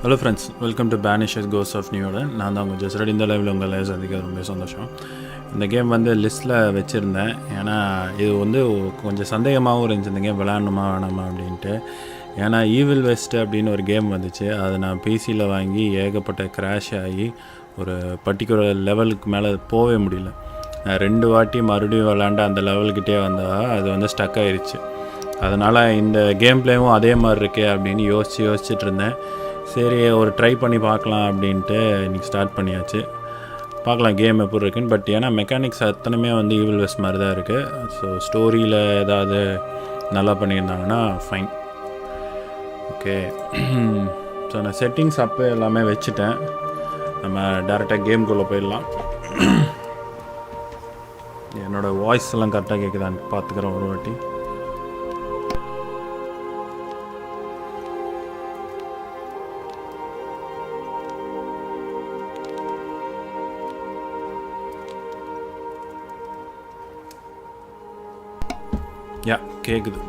Hello friends, welcome to BANISHERS Ghosts of New Order. நான் தான் JuzRed. இந்த லைவில் உங்களை சந்திக்க ரொம்ப சந்தோஷம். இந்த கேம் வந்து லிஸ்ட்டில் வச்சுருந்தேன். ஏன்னா இது வந்து கொஞ்சம் சந்தேகமாகவும் இருந்துச்சு இந்த கேம் விளையாடணுமா வேணாமா அப்படின்ட்டு. ஏன்னா ஈவில் வெஸ்ட் அப்படின்னு ஒரு கேம் வந்துச்சு. அதை நான் பிசியில் வாங்கி ஏகப்பட்ட கிராஷ் ஆகி ஒரு பர்டிகுலர் லெவலுக்கு மேலே போகவே முடியல. நான் 2 வாட்டி மறுபடியும் விளாண்டு அந்த லெவல்கிட்டே வந்தால் அது வந்து ஸ்டக் ஆகிடுச்சு. அதனால் இந்த கேம் பிளேவும் அதே மாதிரி இருக்கே அப்படின்னு யோசிச்சுட்டு இருந்தேன். சரி ஒரு ட்ரை பண்ணி பார்க்கலாம் அப்படின்ட்டு இன்றைக்கி ஸ்டார்ட் பண்ணியாச்சு. பார்க்கலாம் கேம் எப்படி இருக்குன்னு. பட் ஏன்னா மெக்கானிக்ஸ் அத்தனையுமே வந்து ஈவில் வெஸ்ட் மாதிரி தான் இருக்குது. ஸோ ஸ்டோரியில் ஏதாவது நல்லா பண்ணியிருந்தாங்கன்னா ஃபைன். ஓகே, ஸோ நான் செட்டிங்ஸ் அப்போ எல்லாமே வச்சுட்டேன். நம்ம டேரெக்டாக கேம்குள்ளே போயிடலாம். என்னோடய வாய்ஸ் எல்லாம் கரெக்டாக கேட்குதான்னு பார்த்துக்கிறேன் ஒரு வாட்டி. யா கேட்குது.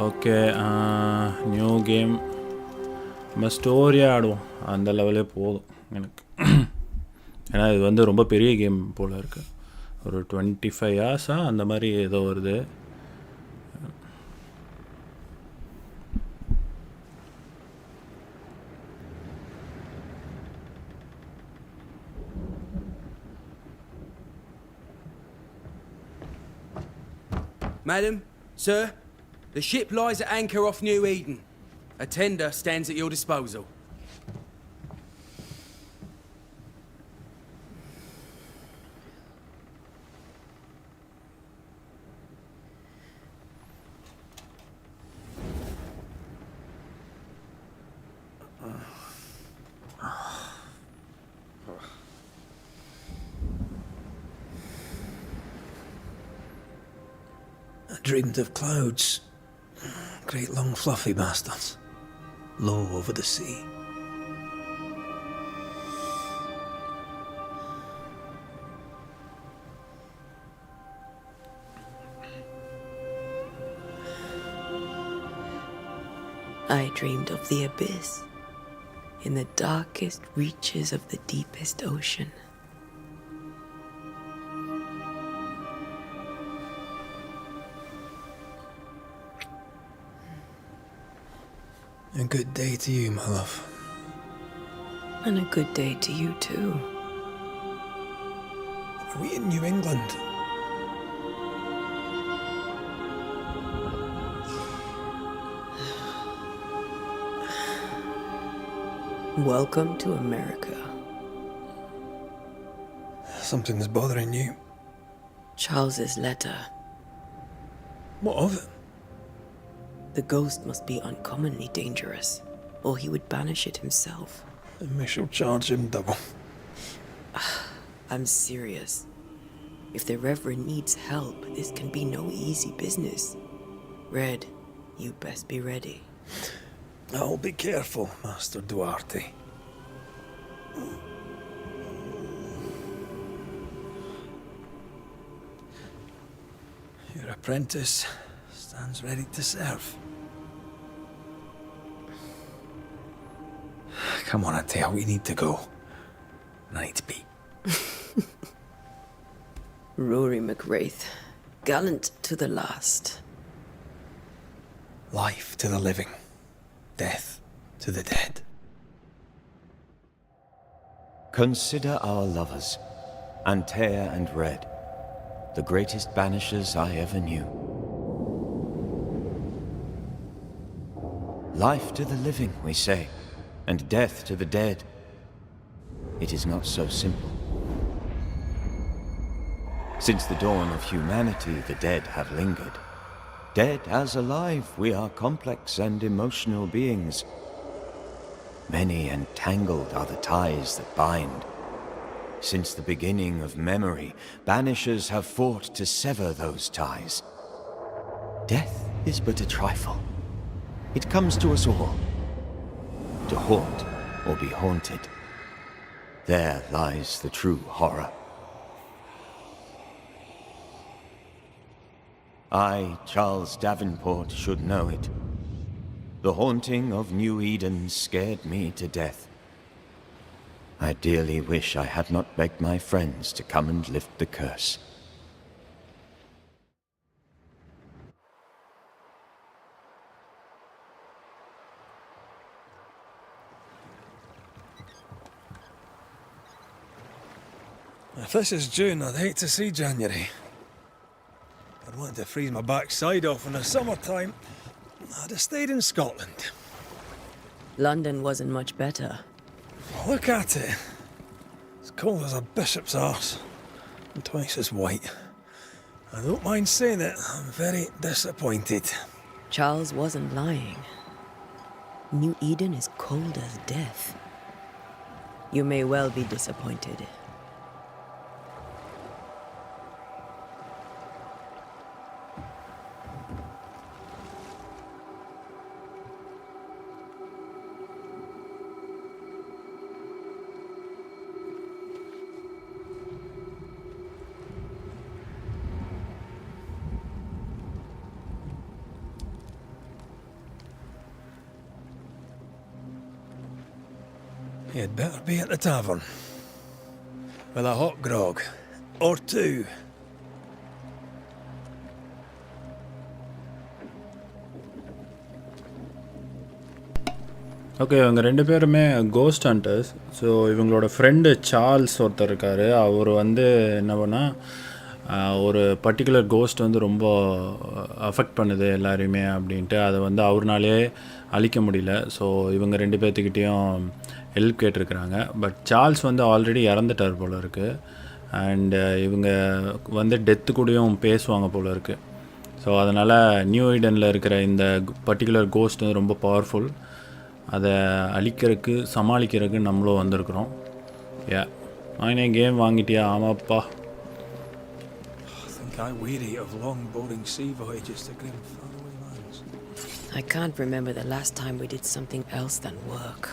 Okay, new game. நம்ம ஸ்டோரியாக ஆடுவோம், அந்த லெவலே போதும் எனக்கு. ஏன்னா இது வந்து ரொம்ப பெரிய கேம் போல் இருக்குது. ஒரு 25 hours அந்த மாதிரி ஏதோ வருது. Madam, sir, the ship lies at anchor off New Eden. A tender stands at your disposal. Dreamed of clouds, great long fluffy bastards, low over the sea. I dreamed of the abyss, in the darkest reaches of the deepest ocean. A good day to you, my love. And a good day to you too. Are we in New England? Welcome to America. Something's bothering you. Charles's letter. What of it? The ghost must be uncommonly dangerous, or he would banish it himself. And we shall charge him double. I'm serious. If the Reverend needs help, this can be no easy business. Red, you best be ready. I'll be careful, Master Duarte. Your apprentice stands ready to serve. Come on, Atea, we need to go. I need to be. Rory McWraith, gallant to the last. Life to the living, death to the dead. Consider our lovers, Antea and Red, the greatest banishers I ever knew. Life to the living, we say, and death to the dead. It is not so simple. Since the dawn of humanity, the dead have lingered. Dead as alive, we are complex and emotional beings. Many and tangled are the ties that bind. Since the beginning of memory, banishers have fought to sever those ties. Death is but a trifle. It comes to us all, to haunt or be haunted. There lies the true horror. I, Charles Davenport, should know it. The haunting of New Eden scared me to death. I dearly wish I had not begged my friends to come and lift the curse. If this is June, I'd hate to see January. I'd want to freeze my backside off in the summertime. I'd have stayed in Scotland. London wasn't much better. Look at it. As cold as a bishop's arse. And twice as white. I don't mind saying it, I'm very disappointed. Charles wasn't lying. New Eden is cold as death. You may well be disappointed. You'd better be at the tavern. With a hot grog. Or two. Okay இவங்க ரெண்டு பேருமே cost hunters. So இவங்களோட friend Charles ஒருத்தர் இருக்கார். அவர் வந்து என்ன பண்ணால் ஒரு பர்டிகுலர் கோஸ்ட் வந்து ரொம்ப அஃபெக்ட் பண்ணுது எல்லாரையுமே அப்படின்ட்டு அதை வந்து அவர்னாலே அழிக்க முடியல. ஸோ இவங்க ரெண்டு பேர்த்துக்கிட்டேயும் ஹெல்ப் கேட்டிருக்கிறாங்க. பட் சார்ல்ஸ் வந்து ஆல்ரெடி இறந்துட்டார் போல் இருக்குது. அண்டு இவங்க வந்து டெத்து கூடயும் பேசுவாங்க போல் இருக்குது. ஸோ அதனால் நியூ ஈடனில் இருக்கிற இந்த பர்டிகுலர் கோஸ்ட் வந்து ரொம்ப பவர்ஃபுல். அதை அழிக்கிறதுக்கு சமாளிக்கிறதுக்கு நம்மளும் வந்திருக்கிறோம். யா நானே கேம் வாங்கிட்டியா? ஆமாப்பா. I'm weary of long, boring sea voyages to grim faraway lands. I can't remember the last time we did something else than work.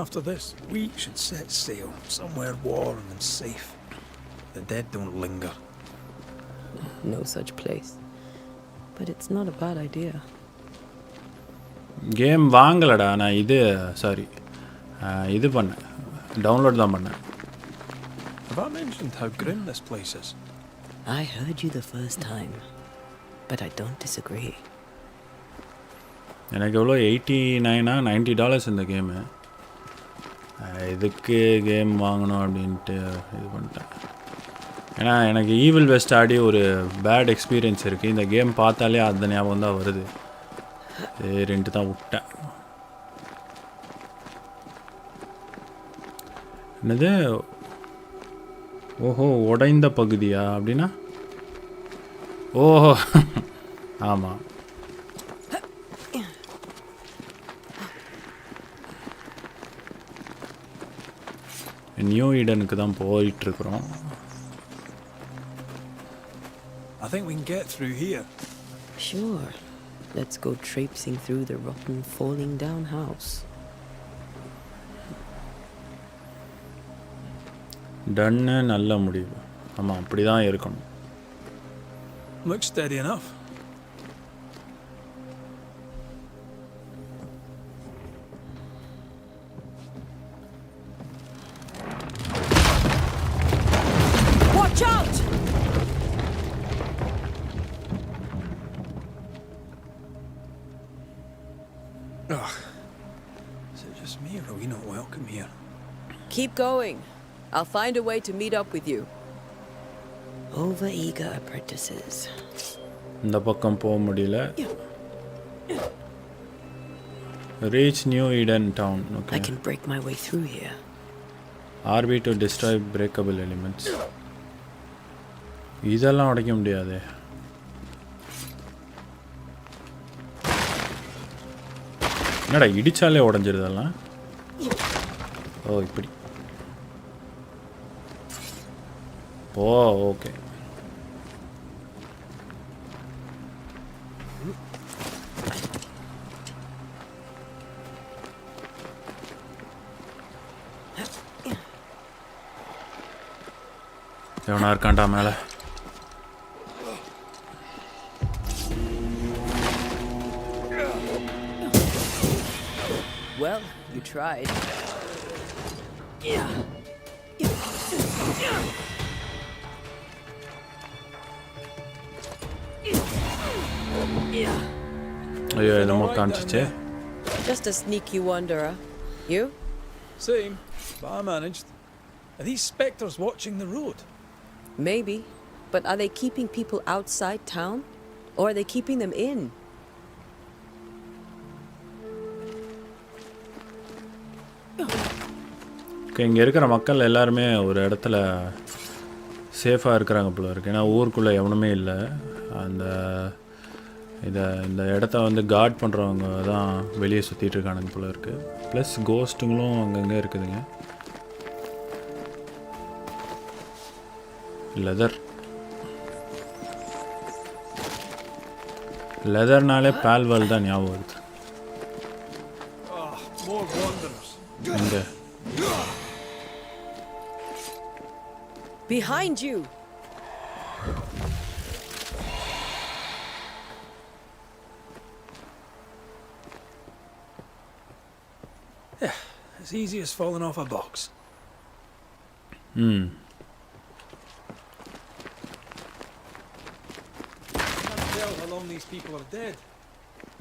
After this, we should set sail somewhere warm and safe. The dead don't linger. No such place. But it's not a bad idea. Game வாங்கலடா, நான் இது பண்ணேன், download தான் பண்ணேன். Have I mentioned how grim this place is? I heard you the first time, but I don't disagree. எனக்கு எவ்வளோ $89 இந்த game. இதுக்கு கேம் வாங்கணும் அப்படின்ட்டு இது பண்ணிட்டேன். ஏன்னா எனக்கு ஈவில் வெஸ்ட் ஆடி ஒரு பேட் எக்ஸ்பீரியன்ஸ் இருக்குது. இந்த கேம் பார்த்தாலே அந்த ஞாபகம் தான் வருது. ரெண்டு தான் விட்டேன். என்னது? ஓஹோ, உடைந்த பகுதியா அப்படின்னா? ஓஹோ ஆமாம். நியூ ஈடனுக்கு தான் போயிட்டுருக்குறோம். I think we can get through here. Sure. Let's go traipsing through the rotten, falling down house. டன்னு நல்ல முடிவு. ஆமாம், அப்படி தான் இருக்கணும். Looks steady enough. Watch out! Ugh. Is it just me or are we not welcome here? Keep going. I'll find a way to meet up with you. Over-eager apprentices. இந்த பக்கம் போக முடியல. Reach New Eden town. Okay. I can break my way through here. RB to destroy breakable elements. இதெல்லாம் உடைக்க முடியாது. என்னடா இடிச்சாலே உடஞ்சிருதெல்லாம்? ஓ இப்படி. ஓ okay. எவனா இருக்கான்டா மேலே? Well, you tried. ஐயோ என்னமோ காமிச்சிச்சு. Just a sneaky wanderer. You? Same, but I managed. Are these spectres watching the road? Maybe. But are they keeping people outside town? Or are they keeping them in? இங்கே இருக்கிற மக்கள் எல்லாருமே ஒரு இடத்துல சேஃபாக இருக்கிறாங்க போல இருக்கு. ஏன்னா ஊருக்குள்ளே எவனுமே இல்லை. அந்த இந்த இடத்த வந்து கார்ட் பண்ணுறவங்க தான் வெளியே சுற்றிட்டு இருக்கானுங்க போல இருக்குது. ப்ளஸ் கோஸ்ட்டுங்களும் அங்கங்கே இருக்குதுங்க. லெதர்னாலே பால்வால் தான் ஞாபகம் வருது. இங்கே Behind you! As easy as falling off a box. Hmm. Can't tell how long these people are dead.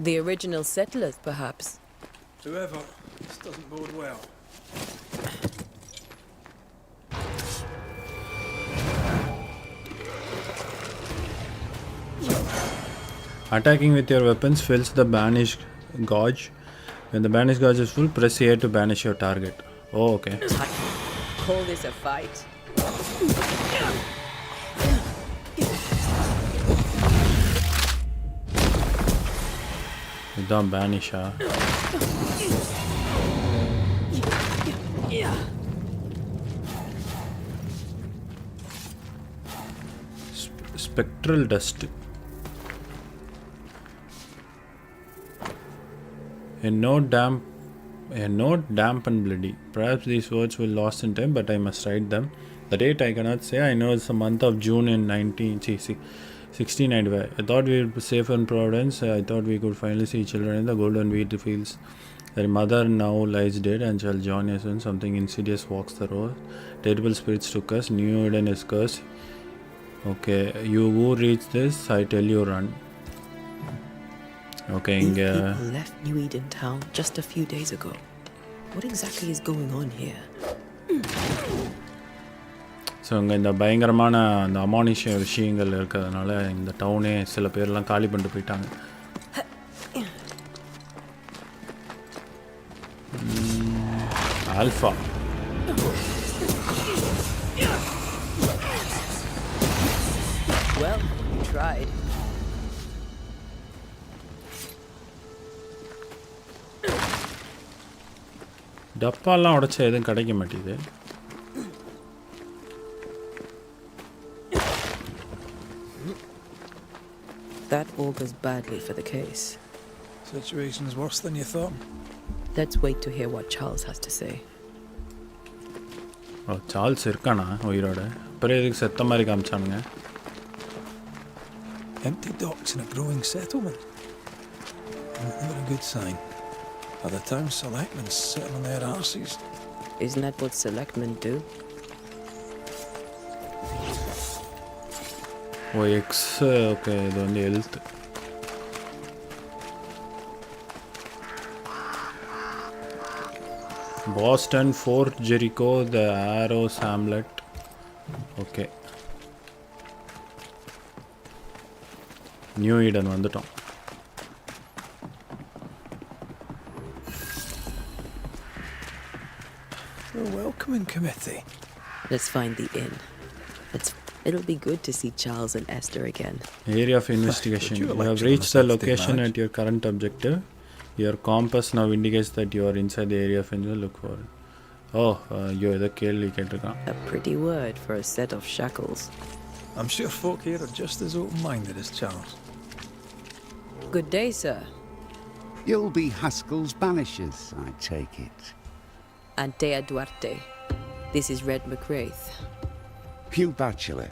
The original settlers, perhaps. Whoever, this doesn't bode well. Attacking with your weapons fills the banished gauge. When the banished gauge is full, press A to banish your target. Oh, okay. Call this a fight? இதான் பேனிஷா? Spectral dust. A note damp and bloody. Perhaps these words will lost in time, but I must write them. The date I cannot say. I know it's the month of June in 1695. I thought we would be safe in Providence. I thought we could finally see children in the golden wheat fields. Their mother now lies dead and shall join us when something insidious walks the road. Terrible spirits took us. New Eden is cursed. Okay, you who reach this, I tell you run. Okay, People left New Eden town just a few days ago. What exactly is going on here? So இங்கே இந்த பயங்கரமான அந்த அமானுஷ விஷயங்கள் இருக்கிறதுனால இந்த டவுனே சில பேர்லாம் காலி பண்ணிட்டு போயிட்டாங்க. Alpha Well, you tried. டப்பாலாம் உடைச்சா எதுவும் கிடைக்க மாட்டேங்குது. That augurs badly for the case. Situation's worse than you thought. Let's wait to hear what Charles has to say. Oh Charles இருக்கானா உயிரோட? அப்புறம் எதுக்கு செத்த மாதிரி காமிச்சானுங்க? Empty docks in a growing settlement. Never a good sign. Are the town selectmen sitting on their arses? Isn't that what selectmen do? Oh எக்ஸ் okay இது வந்து health. Boston, Fort Jericho, the Arrows Hamlet. Okay. New Eden வந்துட்டோம். A welcoming committee. Let's find the inn. It'll be good to see Charles and Esther again. Area of investigation. You have reached the location at your current objective. Your compass now indicates that you are inside the area of interest. Look for it. Oh, you are the கேள்வி கேட்டிருக்கான். A pretty word for a set of shackles. I'm sure folk here are just as open-minded as Charles. Good day, sir. You'll be Haskell's banishers, I take it. Antea Duarte. This is Red McWraith. Hugh Batchelor.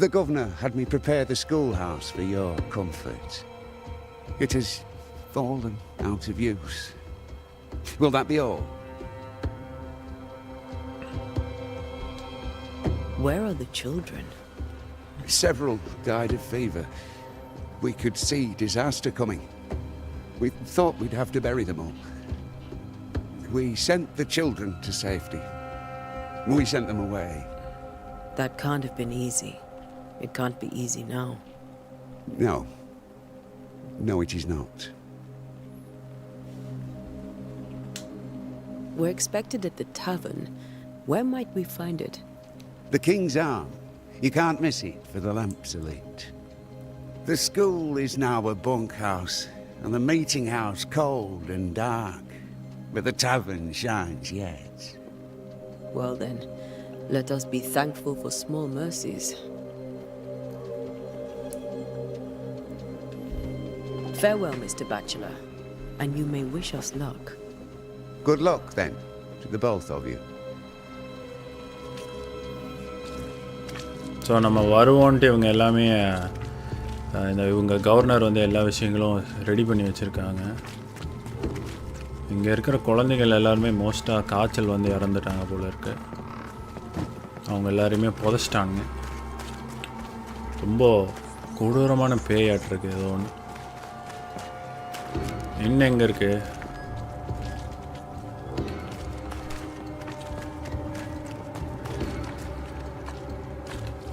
The governor had me prepare the schoolhouse for your comfort. It has fallen out of use. Will that be all? Where are the children? Several died of fever. We could see disaster coming. We thought we'd have to bury them all. We sent the children to safety. We sent them away. That can't have been easy. It can't be easy now. No. No, it is not. We're expected at the tavern. Where might we find it? The King's Arm. You can't miss it for the lamps are lit. The school is now a bunkhouse, and the meeting house cold and dark. But the tavern shines yet. Well then, let us be thankful for small mercies. Farewell, Mr. Bachelor, and you may wish us luck. Good luck, then, to the both of you. So நம்ம வருவோன்ட்டு இவங்க எல்லாமே இவங்க governor வந்து எல்லா விஷயங்களும் ready பண்ணி வச்சுருக்காங்க. இங்கே இருக்கிற குழந்தைகள் எல்லாருமே மோஸ்ட்டாக காய்ச்சல் வந்து இறந்துட்டாங்க போல இருக்கு. அவங்க எல்லாரையுமே புதைச்சிட்டாங்க. ரொம்ப கொடூரமான பேயாட்டிருக்கு ஏதோ ஒன்று. இன்னும் எங்கே இருக்குது?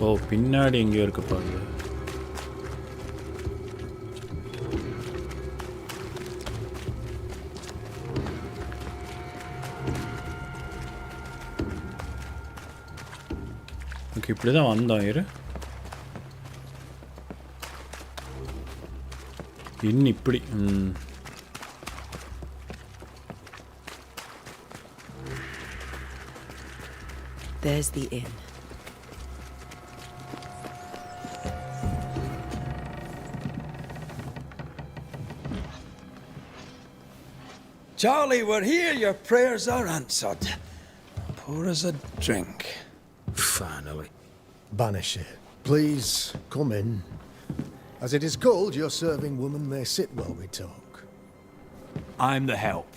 ஓ, பின்னாடி எங்கேயோ இருக்கு பாருங்க. ஓகே, இப்படி தான் வந்தோம். இன்னும் இப்படி. There's the inn. Charlie, we're here. Your prayers are answered. Pour us a drink. Finally. Banisher, please come in. As it is called, your serving woman may sit while we talk. I'm the help.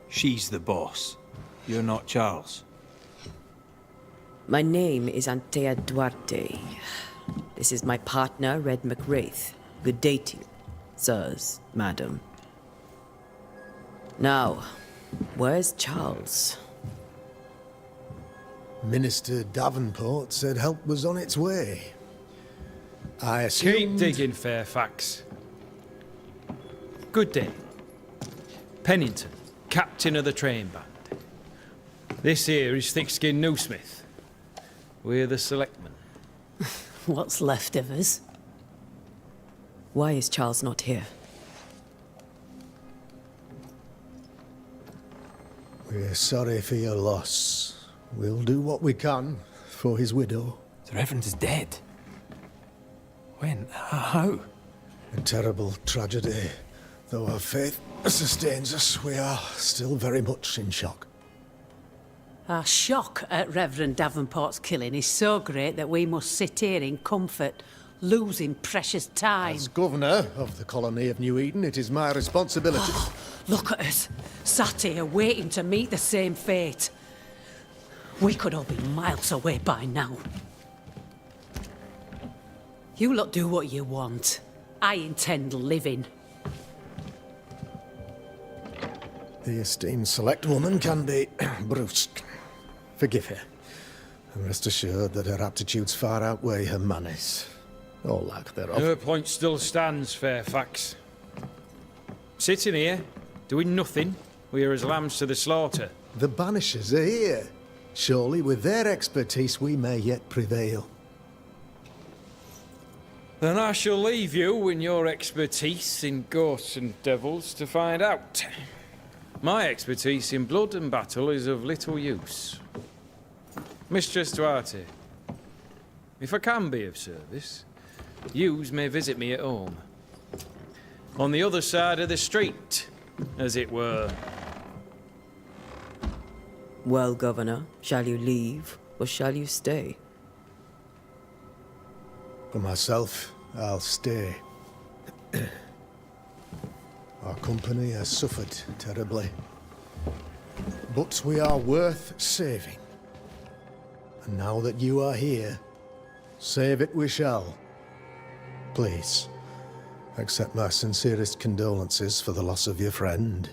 She's the boss. You're not Charles. My name is Antea Duarte. This is my partner, Red McWraith. Good day to you, sirs, madam. Now, where's Charles? Minister Davenport said help was on its way. I Keep assumed... digging, Fairfax. Good day. Pennington, captain of the train band. This here is Thick-Skinned Newsmith. We're the selectmen. What's left of us? Why is Charles not here? We're sorry for your loss. We'll do what we can for his widow. The Reverend is dead. When? How? A terrible tragedy. Though our faith sustains us, we are still very much in shock. Our shock at Reverend Davenport's killing is so great that we must sit here in comfort, losing precious time. As governor of the colony of New Eden, it is my responsibility... Look at us, sat here waiting to meet the same fate. We could all be miles away by now. You lot do what you want. I intend living. The esteemed select woman can be brusque. Forgive her. And rest assured that her aptitudes far outweigh her manners. Or lack thereof. Her point still stands, Fairfax. Sitting here, doing nothing, we are as lambs to the slaughter. The Banishers are here. Surely with their expertise we may yet prevail. Then I shall leave you and your expertise in ghosts and devils to find out. My expertise in blood and battle is of little use. Mistress Duarte, if I can be of service, yous may visit me at home. On the other side of the street, as it were. Well, Governor, shall you leave or shall you stay? For myself, I'll stay. Our company has suffered terribly. but we are worth saving. And now that you are here, save it we shall. Please, accept my sincerest condolences for the loss of your friend.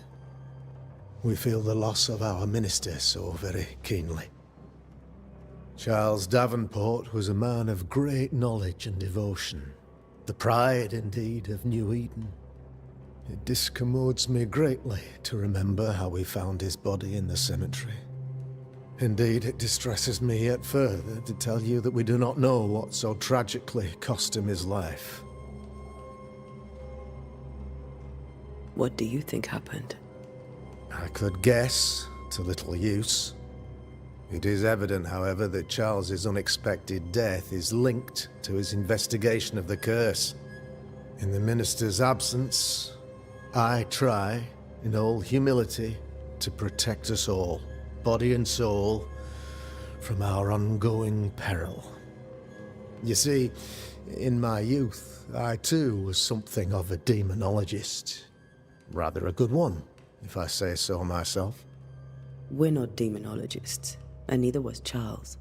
We feel the loss of our minister so very keenly. Charles Davenport was a man of great knowledge and devotion, the pride, indeed, of New Eden. It discommodes me greatly to remember how we found his body in the cemetery. Indeed, it distresses me yet further to tell you that we do not know what so tragically cost him his life. What do you think happened? I could guess, to little use. It is evident, however, that Charles's unexpected death is linked to his investigation of the curse. In the minister's absence, I try, in all humility, to protect us all, body and soul, from our ongoing peril. You see, in my youth, I too was something of a demonologist. Rather a good one, if I say so myself. We're not demonologists, and neither was Charles.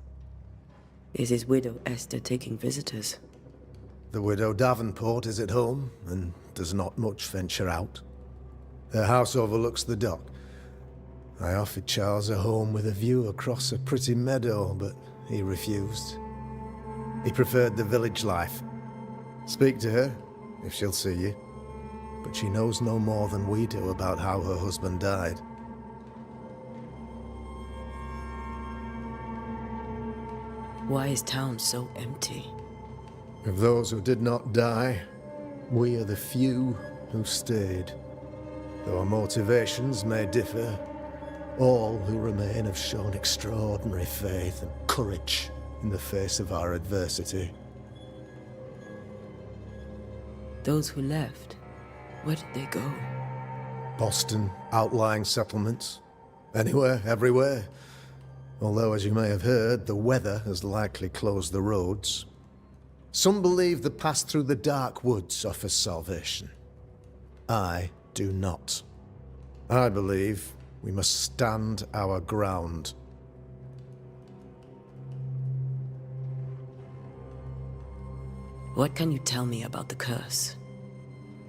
Is his widow Esther taking visitors? The widow Davenport is at home, and does not much venture out. Her house overlooks the dock. I offered Charles a home with a view across a pretty meadow, but he refused. He preferred the village life. Speak to her, if she'll see you. But she knows no more than we do about how her husband died. Why is town so empty? Of those who did not die, we are the few who stayed. Though our motivations may differ, all who remain have shown extraordinary faith and courage in the face of our adversity. Those who left, where did they go? Boston, outlying settlements. Anywhere, everywhere. Although, as you may have heard, the weather has likely closed the roads. Some believe the path through the dark woods offers salvation. I do not. I believe we must stand our ground. What can you tell me about the curse?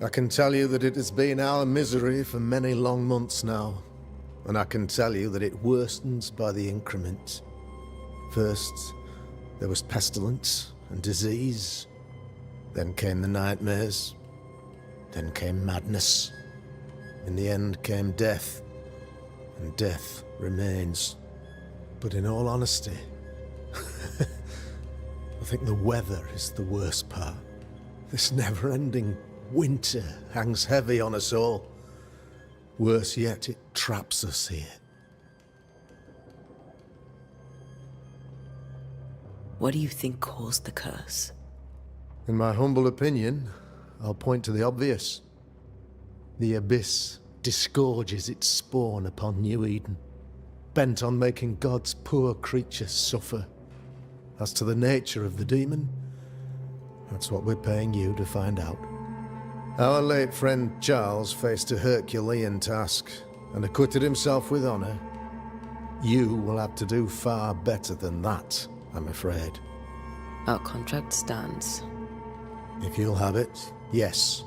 I can tell you that it has been our misery for many long months now. And I can tell you that it worsens by the increment. First, there was pestilence and disease. Then came the nightmares. Then came madness. In the end came death. And death remains. But in all honesty, I think the weather is the worst part. This never-ending winter hangs heavy on us all. Worse yet, it traps us here. What do you think caused the curse? In my humble opinion, I'll point to the obvious. The abyss disgorges its spawn upon New Eden, bent on making God's poor creatures suffer. As to the nature of the demon, that's what we're paying you to find out. Our late friend Charles faced a Herculean task and acquitted himself with honor. You will have to do far better than that, I'm afraid. Our contract stands. If you'll have it, yes.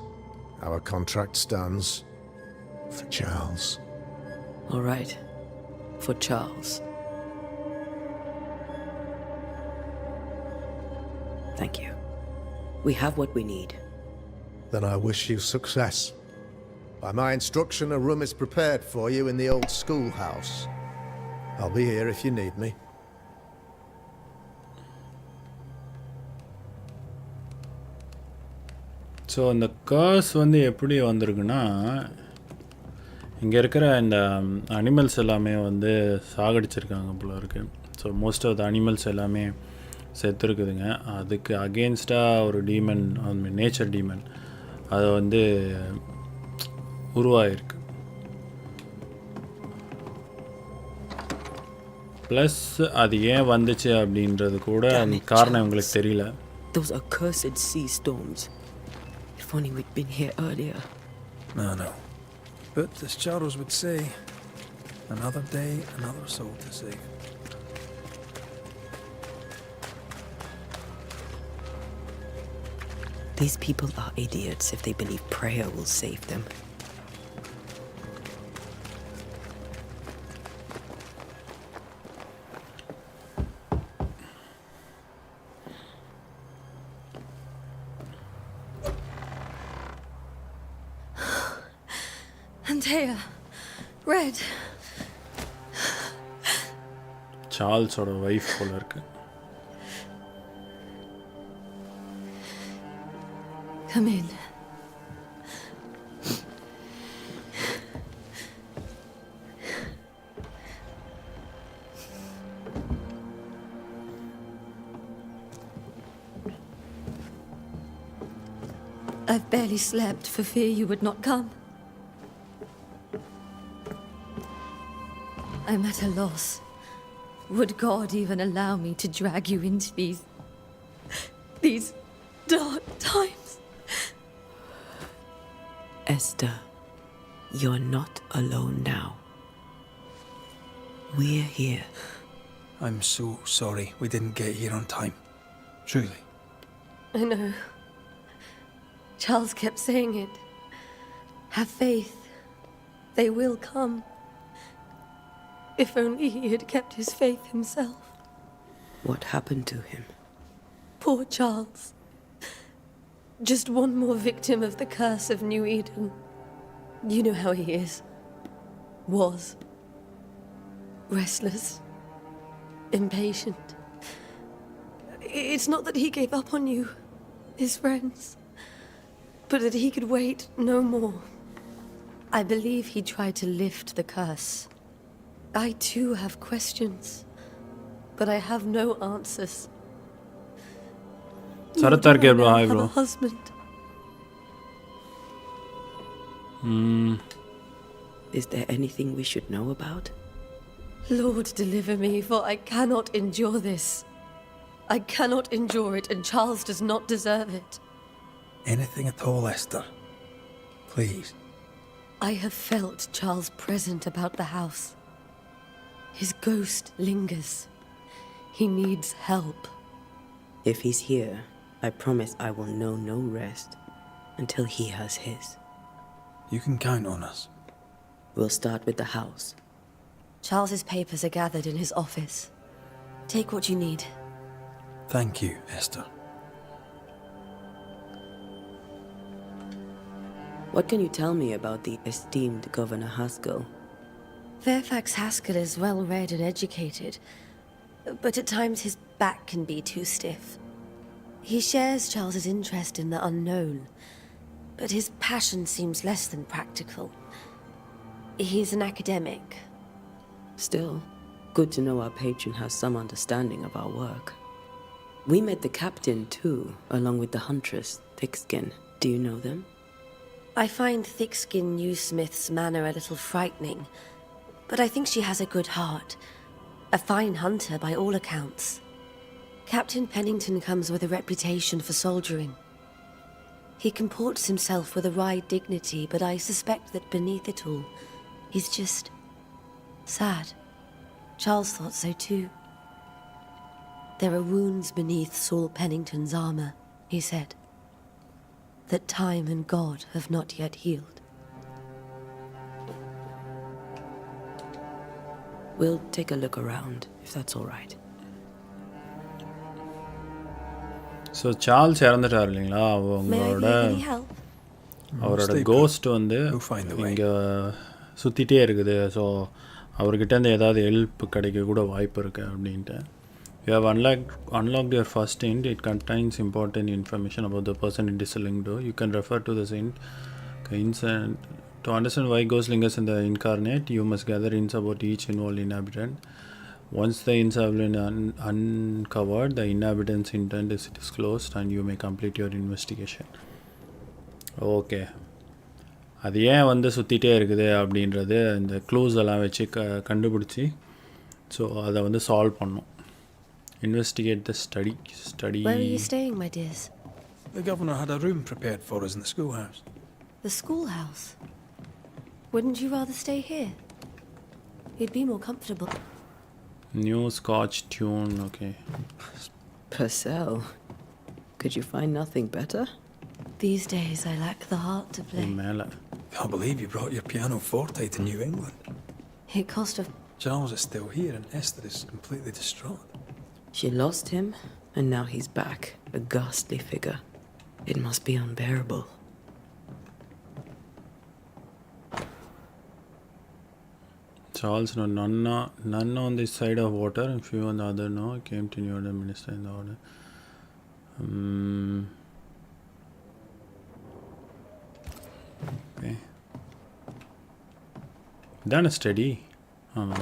Our contract stands for Charles. All right. For Charles. Thank you. We have what we need. Then I wish you success. By my instruction, a room is prepared for you in the old schoolhouse. I'll be here if you need me. So அந்த கர்ஸ் வந்து எப்படி வந்திருக்குன்னா, இங்கே இருக்கிற இந்த animals எல்லாமே வந்து சாகடிச்சிருக்காங்க போல இருக்குது. So most of the animals எல்லாமே செத்துருக்குதுங்க. அதுக்கு அகெயின்ஸ்டாக ஒரு டீமன், நேச்சர் டீமன் அது வந்து உருவாயிருக்கு. ப்ளஸ் அது ஏன் வந்துச்சு அப்படின்றது கூட காரணம் எங்களுக்கு தெரியல. Those accursed sea storms. If only we'd been here earlier. No. But as Charles would say, Another day, another soul to save. These people are idiots if they believe prayer will save them. Antea, Red. சார்ல்ஸோட wife போல இருக்கு. Come in. I've barely slept for fear you would not come. I'm at a loss. Would God even allow me to drag you into these dark times? Esther, you're not alone now. We're here. I'm so sorry we didn't get here on time. Truly. I know. Charles kept saying it. Have faith. They will come. If only he had kept his faith himself. What happened to him? Poor Charles. Just one more victim of the curse of New Eden. You know how he is. Was. Restless. Impatient. It's not that he gave up on you, his friends, but that he could wait no more. I believe he tried to lift the curse. I too have questions, but I have no answers. சரத்தார் கே bro. Hi Have bro. a husband. Is there anything we should know about? Lord, deliver me, for I cannot endure this. I cannot endure it, and Charles does not deserve it. Anything at all, Esther. Please. I have felt Charles present about the house. His ghost lingers. He needs help. If he's here, I promise I will know no rest until he has his. You can count on us. We'll start with the house. Charles's papers are gathered in his office. Take what you need. Thank you, Esther. What can you tell me about the esteemed Governor Haskell? Fairfax Haskell is well read and educated, but at times his back can be too stiff. He shares Charles's interest in the unknown, but his passion seems less than practical. He's an academic. Still, good to know our patron has some understanding of our work. We met the captain too, along with the huntress, Thickskin. Do you know them? I find Thickskin Newsmith's manner a little frightening, but I think she has a good heart. A fine hunter by all accounts. Captain Pennington comes with a reputation for soldiering. He comports himself with a wry dignity, but I suspect that beneath it all, he's just sad. Charles thought so too. There are wounds beneath Saul Pennington's armor, he said, that time and God have not yet healed. We'll take a look around, if that's all right. So Charles இறந்துட்டார் இல்லைங்களா? May I அவங்களோட be of any help? அவரோட cost வந்து We'll find the way. இங்கே சுற்றிட்டே இருக்குது. So அவர்கிட்டேருந்து ஏதாவது help கிடைக்க கூட வாய்ப்பு இருக்குது அப்படின்ட்டு. You have unlocked your first hint. It contains important information about the person it is linked to. You can refer to this hint. To understand why ghost lingers in the incarnate, you must gather hints about each involved inhabitant. Once the hints have been uncovered, the inhabitant's intent is disclosed and you may complete your investigation. Okay, அது ஏன் வந்து சுற்றிட்டே இருக்குது அப்படின்றது இந்த clues எல்லாம் வச்சு கண்டுபிடிச்சி so அதை வந்து சால்வ் பண்ணோம். Investigate the study. Where are you staying, my dears? The governor had a room prepared for us in the schoolhouse. The schoolhouse? Wouldn't you rather stay here? He'd be more comfortable. New Scotch tune, okay. Purcell. Could you find nothing better? These days, I lack the heart to play. மேலே Can't believe you brought your pianoforte to New England. It cost a... Charles is still here and Esther is completely distraught. She lost him, and now he's back, a ghastly figure. It must be unbearable. Charles, no, none on this side of water, and few on the other. No, came to New Order minister in the order. Okay. Done a steady. Oh no.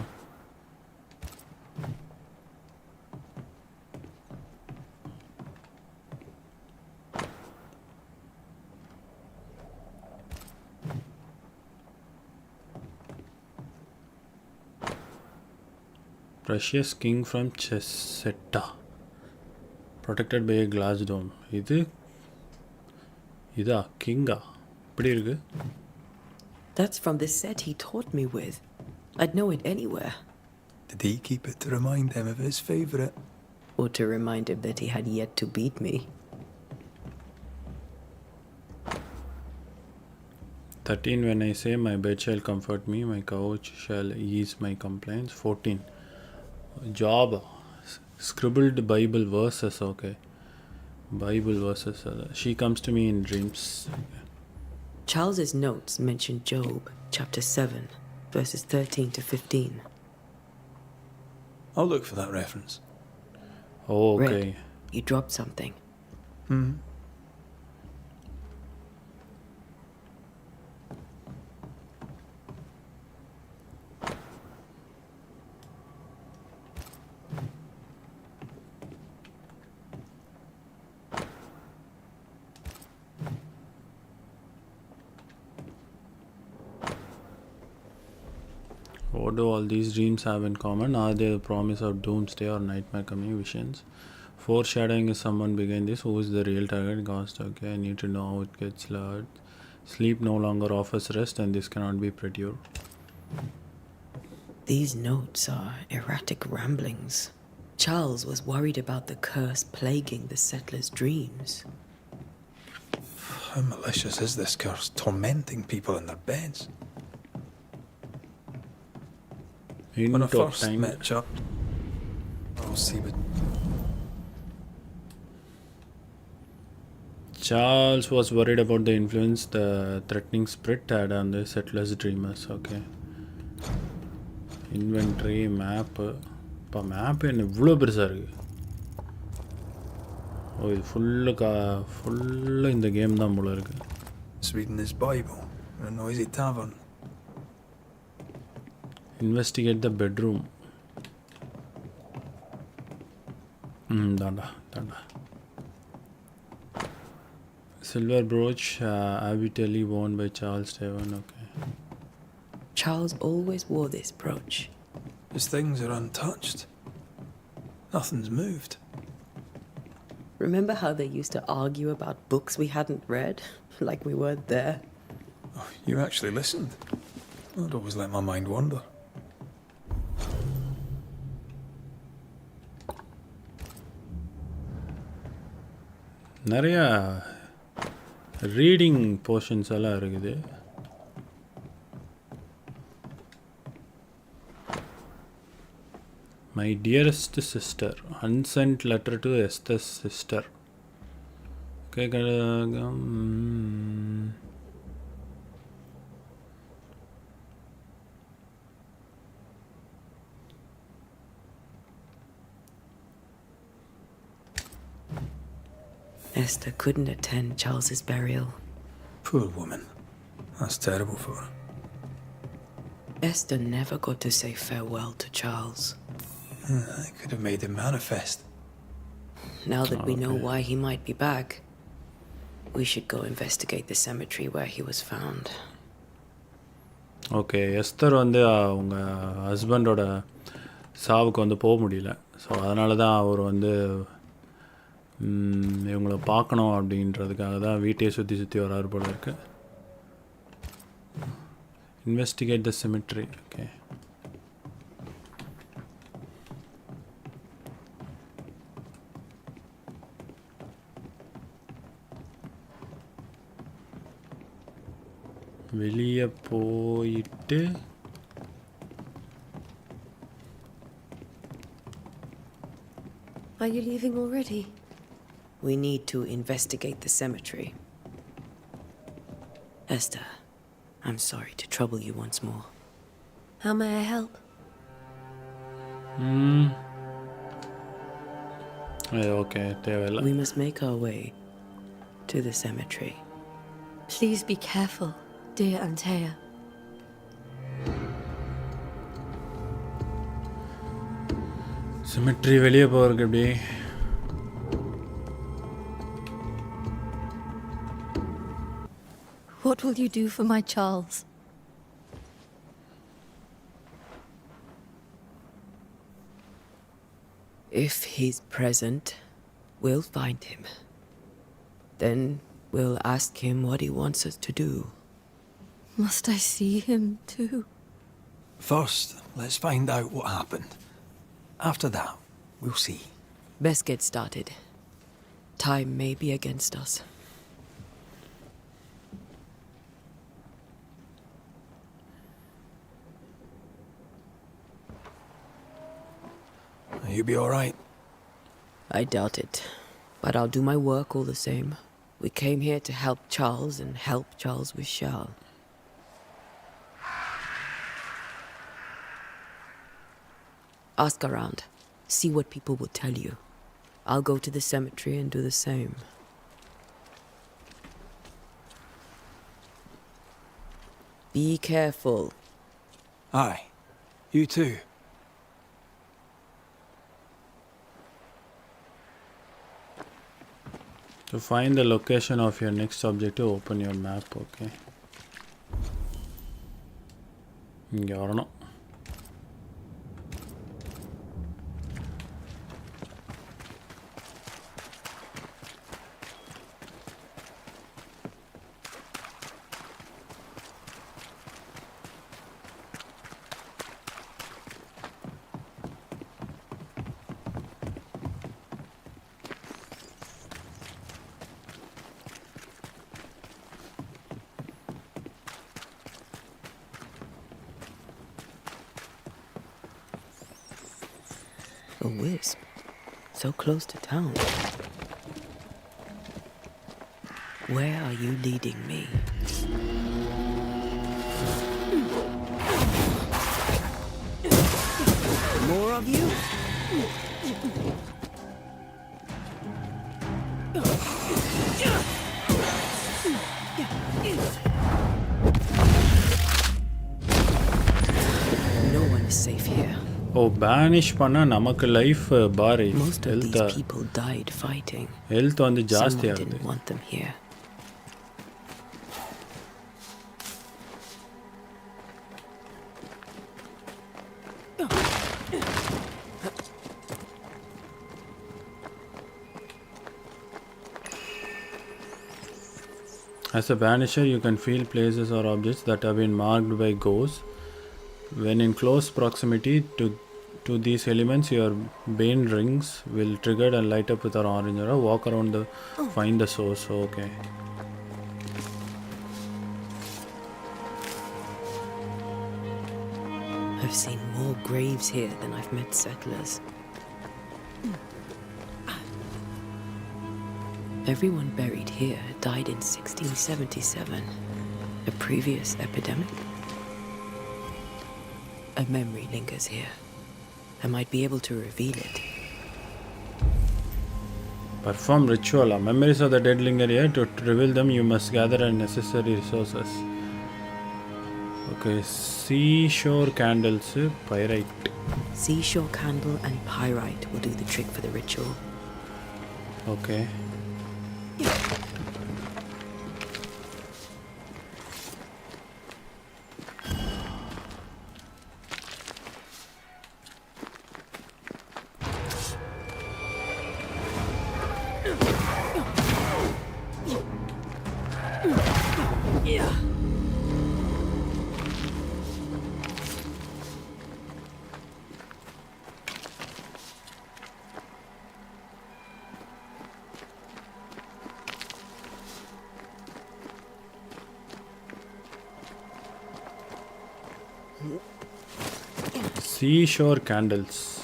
Precious king from Chesetta. Protected by a glass dome. Ida kinga. Pretty good. That's from the set he taught me with. I'd know it anywhere. Did he keep it to remind him of his favourite? Or to remind him that he had yet to beat me. 13, when I say my bed shall comfort me, my couch shall ease my complaints. 14, job, scribbled Bible verses, okay. Bible verses, she comes to me in dreams. Charles's notes mention Job, chapter 7, verses 13 to 15. I'll look for that reference. Oh, okay. Red, you dropped something. What do all these dreams have in common? Are they the promise of doomsday or nightmare coming visions? Foreshadowing is someone behind this. Who is the real target? Ghost. Okay, I need to know how it gets loud. Sleep no longer offers rest, and this cannot be procured. These notes are erratic ramblings. Charles was worried about the curse plaguing the settlers' dreams. How malicious is this curse, tormenting people in their beds? When I first met Chuck, he would... Charles was worried about the influence the threatening spirit had on the settlers' dreamers. Okay. Inventory, map. Map in இவ்வளோ பெருசாக இருக்குது. ஓ இது ஃபுல்லாக இந்த game தான் போல இருக்கு. He's reading his Bible in a noisy tavern. Investigate the bedroom. Danda. Silver brooch, habitually worn by Charles Devon. Okay. Charles always wore this brooch. His things are untouched. Nothing's moved. Remember how they used to argue about books we hadn't read? Like we weren't there. Oh, you actually listened. I'd always let my mind wander. நிறையா reading portions எல்லாம் இருக்குது. My dearest sister, unsent letter to Esther's sister. Okay, Esther couldn't attend Charles's burial. Poor woman. That's terrible for her. Esther never got to say farewell to Charles. I could have made him manifest. Now that we know why he might be back, we should go investigate the cemetery where he was found. Okay, Esther வந்து அவங்க ஹஸ்பண்டோட சாவுக்கு வந்து போக முடியல. So அதனால தான் அவர் வந்து இவங்கள பார்க்கணும் அப்படின்றதுக்காக தான் வீட்டையே சுற்றி வராரு போல இருக்கு. இன்வெஸ்டிகேட் த சிமெட்ரி. ஓகே, வெளியே போயிட்டு Are you leaving already? We need to investigate the cemetery. Esther, I'm sorry to trouble you once more. How may I help? Okay, தேவையில்ல. We must make our way to the cemetery. Please be careful, dear Antea. Cemetery வெளியே போகிறதுக்கு எப்படி? What will you do for my Charles? If he's present, we'll find him. Then we'll ask him what he wants us to do. Must I see him too? First, let's find out what happened. After that, we'll see. Best get started. Time may be against us. You be all right? I doubt it, but I'll do my work all the same. We came here to help Charles and help Charles with Charles. Ask around. See what people will tell you. I'll go to the cemetery and do the same. Be careful. Aye. You too. To find the location of your next objective, open your map. Okay. இங்கே வரணும். A wisp. So close to town. Where are you leading me? More of you? No one is safe here. Oh banish பண்ணால் நமக்கு life bar Most of these people died fighting. Health வந்து ஜாஸ்தி Someone ஆகுது. didn't want them here. As a banisher, you can feel places or objects that have been marked by ghosts. When in close proximity to these elements, your bane rings will trigger and light up with an orange aura. Walk around the find the source. Okay. I've seen more graves here than I've met settlers. Everyone buried here died in 1677. A previous epidemic? A memory lingers here. I might be able to reveal it. Perform ritual. Memories of the dead linger here. To reveal them, you must gather necessary resources. Okay, seashore candles, pyrite. Seashore candle and pyrite will do the trick for the ritual. Okay. Seashore candles.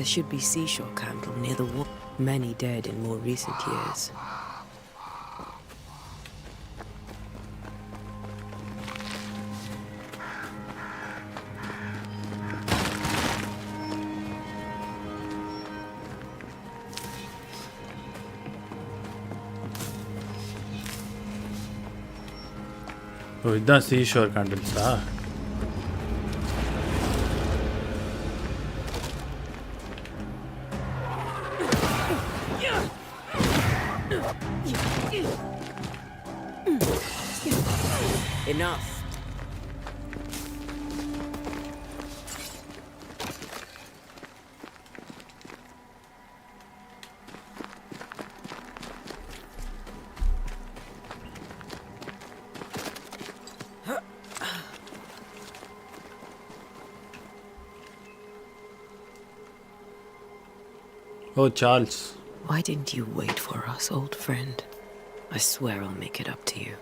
There should be seashore candle near the wall. Many dead in more recent years. Oh, இதுதான் seashore candles ah. Enough. Oh, Charles. Why didn't you wait for us, old friend? I swear I'll make it up to you.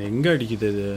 எங்க அடிக்குது இது?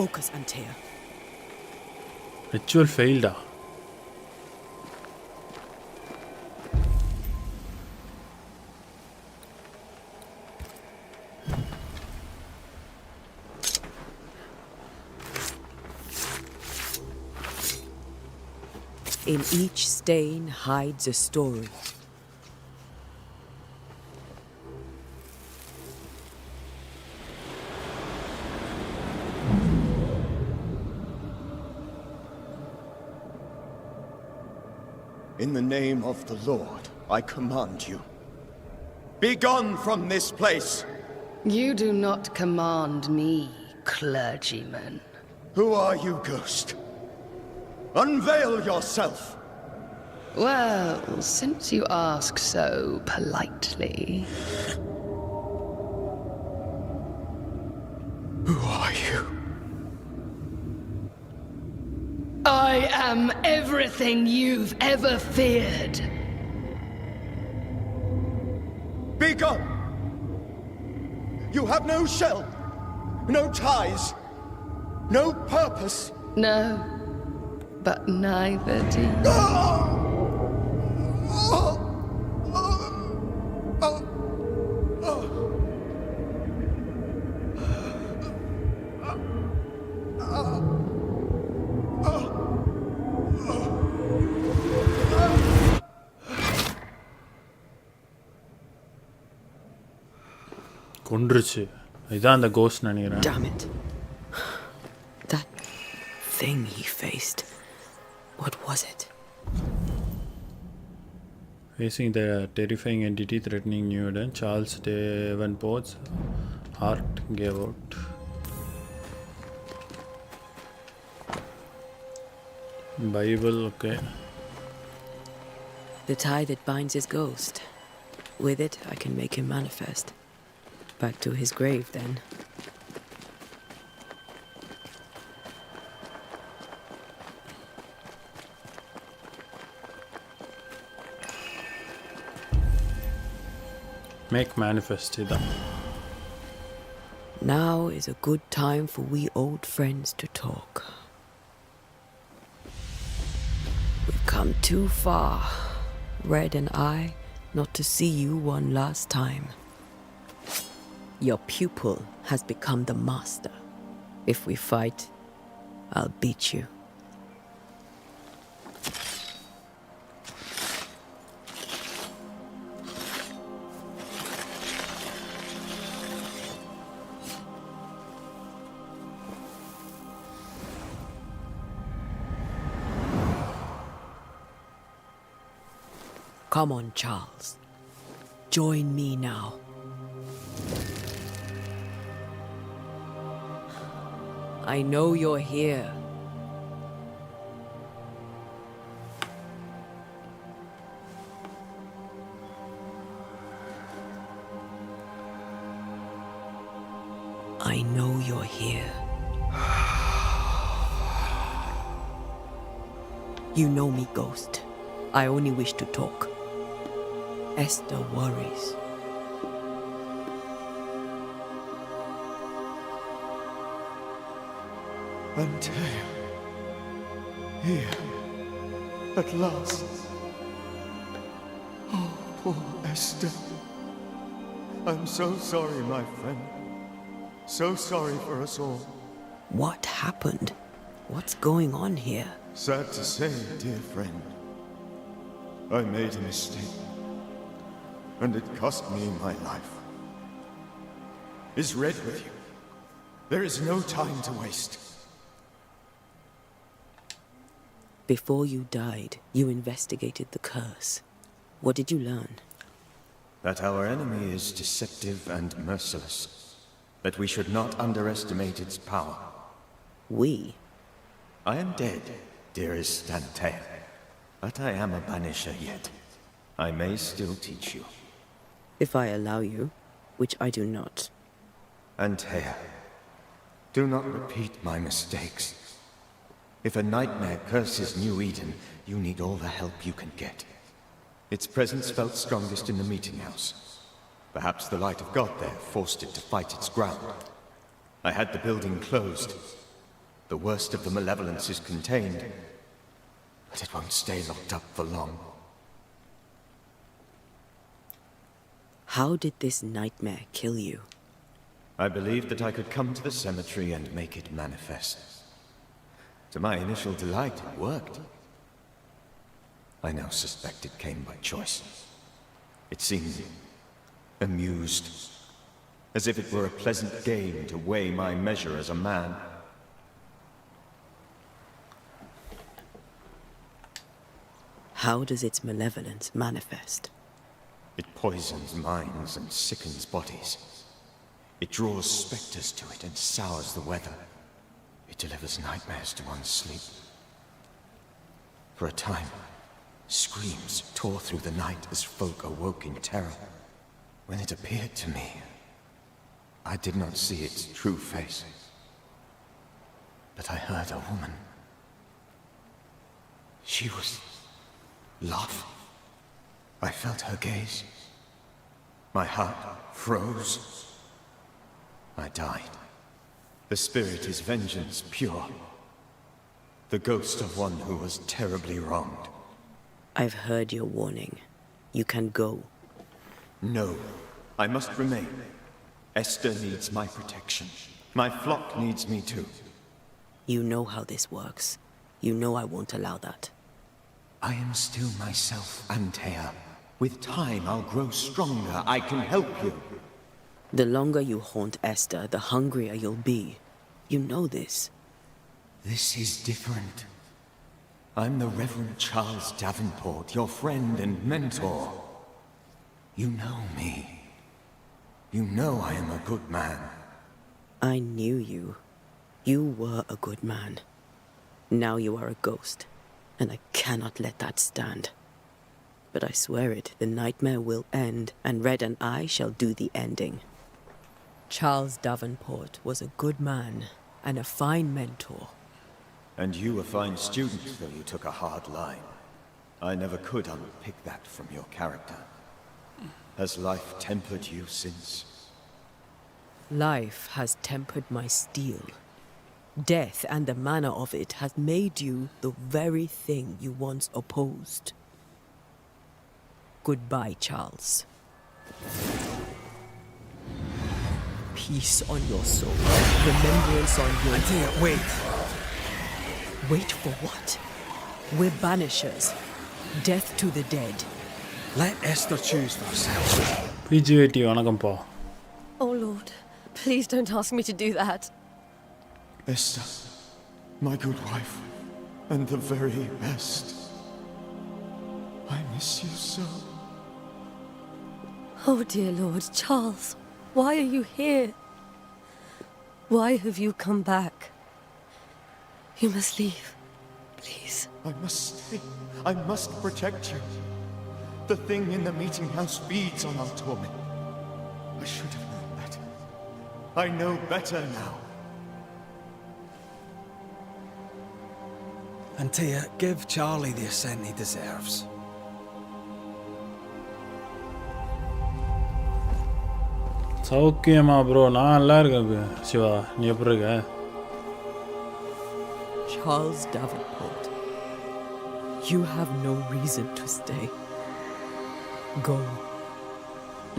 Focus, Antea. Ritual failed ah. In each stain hides a story. In the name of the Lord, I command you. Be gone from this place! You do not command me, clergyman. Who are you, ghost? Unveil yourself! Well, since you ask so politely... Who are you? I am everything you've ever feared. Be gone! You have no shell, no ties, no purpose. No, but neither do you. கொன்றுச்சு. இதான் அந்த cost நினைக்கிறேன். Damn it. That thing he faced. What was it? Facing the terrifying entity threatening Newton, Charles Davenport's heart gave out. Bible, okay. The tie that binds his ghost. With it, I can make him manifest. Back to his grave, then. Make manifest idan. Now is a good time for we old friends to talk. We've come too far, Red and I, not to see you one last time. Your pupil has become the master. If we fight, I'll beat you. Come on, Charles. Join me now. I know you're here. I know you're here. You know me, Ghost. I only wish to talk. Esther worries. Antea. Here. At last. Oh, poor Esther. I'm so sorry, my friend. So sorry for us all. What happened? What's going on here? Sad to say, dear friend. I made a mistake. And it cost me my life. Is Red with you? There is no time to waste. Before you died, you investigated the curse. What did you learn? That our enemy is deceptive and merciless. That we should not underestimate its power. We? I am dead, dearest Antea. But I am a banisher yet. I may still teach you. If I allow you, which I do not. Antea, do not repeat my mistakes. If a nightmare curses New Eden, you need all the help you can get. Its presence felt strongest in the meeting house. Perhaps the light of God there forced it to fight its ground. I had the building closed. The worst of the malevolence is contained, but it won't stay locked up for long. How did this nightmare kill you? I believed that I could come to the cemetery and make it manifest. To my initial delight, it worked. I now suspect it came by choice. It seemed amused, as if it were a pleasant game to weigh my measure as a man. How does its malevolence manifest? It poisons minds and sickens bodies. It draws specters to it and sours the weather. It delivers nightmares to one's sleep. For a time, screams tore through the night as folk awoke in terror. When it appeared to me, I did not see its true face. But I heard a woman. She was laughing. I felt her gaze. My heart froze. I died. The spirit is vengeance pure. The ghost of one who was terribly wronged. I've heard your warning. You can go. No, I must remain. Esther needs my protection. My flock needs me too. You know how this works. You know I won't allow that. I am still myself, Antea. With time, I'll grow stronger. I can help you. The longer you haunt Esther, the hungrier you'll be. You know this. This is different. I'm the Reverend Charles Davenport, your friend and mentor. You know me. You know I am a good man. I knew you. You were a good man. Now you are a ghost, and I cannot let that stand. But I swear it, the nightmare will end, and Red and I shall do the ending. Charles Davenport was a good man and a fine mentor. And you a fine student, though you took a hard line. I never could unpick that from your character. Has life tempered you since? Life has tempered my steel. Death and the manner of it has made you the very thing you once opposed. Goodbye, Charles. Peace on your soul. Remembrance on your... Antea, wait. Wait for what? We're banishers. Death to the dead. Let Esther choose for herself. PGAT வணக்கம்ப்பா. Oh, Lord. Please don't ask me to do that. Esther, my good wife, and the very best. I miss you so. Oh, dear Lord, Charles, why are you here? Why have you come back? You must leave, please. I must stay. I must protect you. The thing in the meeting house feeds on our torment. I should have known better. I know better now. Antea, give Charlie the ascent he deserves. சௌக்கியமா bro? நான் நல்லா இருக்கேன் சிவா, நீ எப்படி இருக்க? Charles Davenport, you have no reason to stay. Go.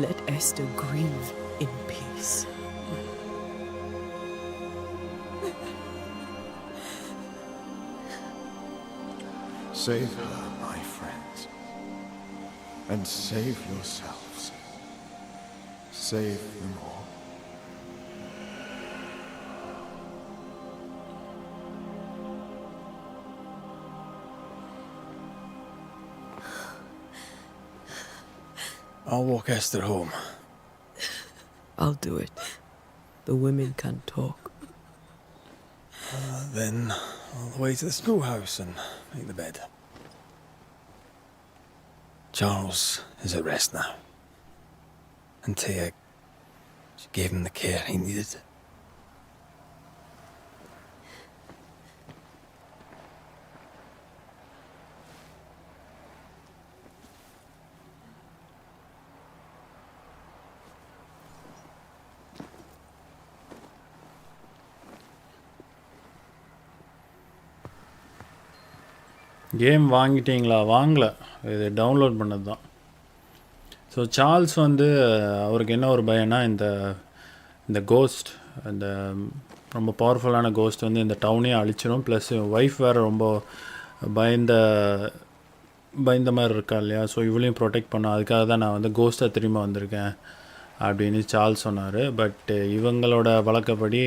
Let Esther grieve in peace. Save her, my friends. And save yourselves. Save them all. I'll walk Esther home. I'll do it. The women can talk. Then all the way to the schoolhouse and make the bed. Charles is at rest now. Antea, she gave him the care he needed. Game வாங்கிட்டீங்களா? வாங்கலை, இது download பண்ணது தான். So Charles வந்து அவருக்கு என்ன ஒரு பயம்னா, இந்த கோஸ்ட், இந்த ரொம்ப பவர்ஃபுல்லான கோஸ்ட் வந்து இந்த டவுனே அழிச்சிடும். ப்ளஸ் ஒய்ஃப் வேறு ரொம்ப பயந்த மாதிரி இருக்கா இல்லையா, ஸோ இவளையும் ப்ரொடெக்ட் பண்ண, அதுக்காக தான் நான் வந்து கோஸ்ட்டாக திரும்ப வந்திருக்கேன் அப்படின்னு சார்ல்ஸ் சொன்னார். பட் இவங்களோட வழக்கப்படி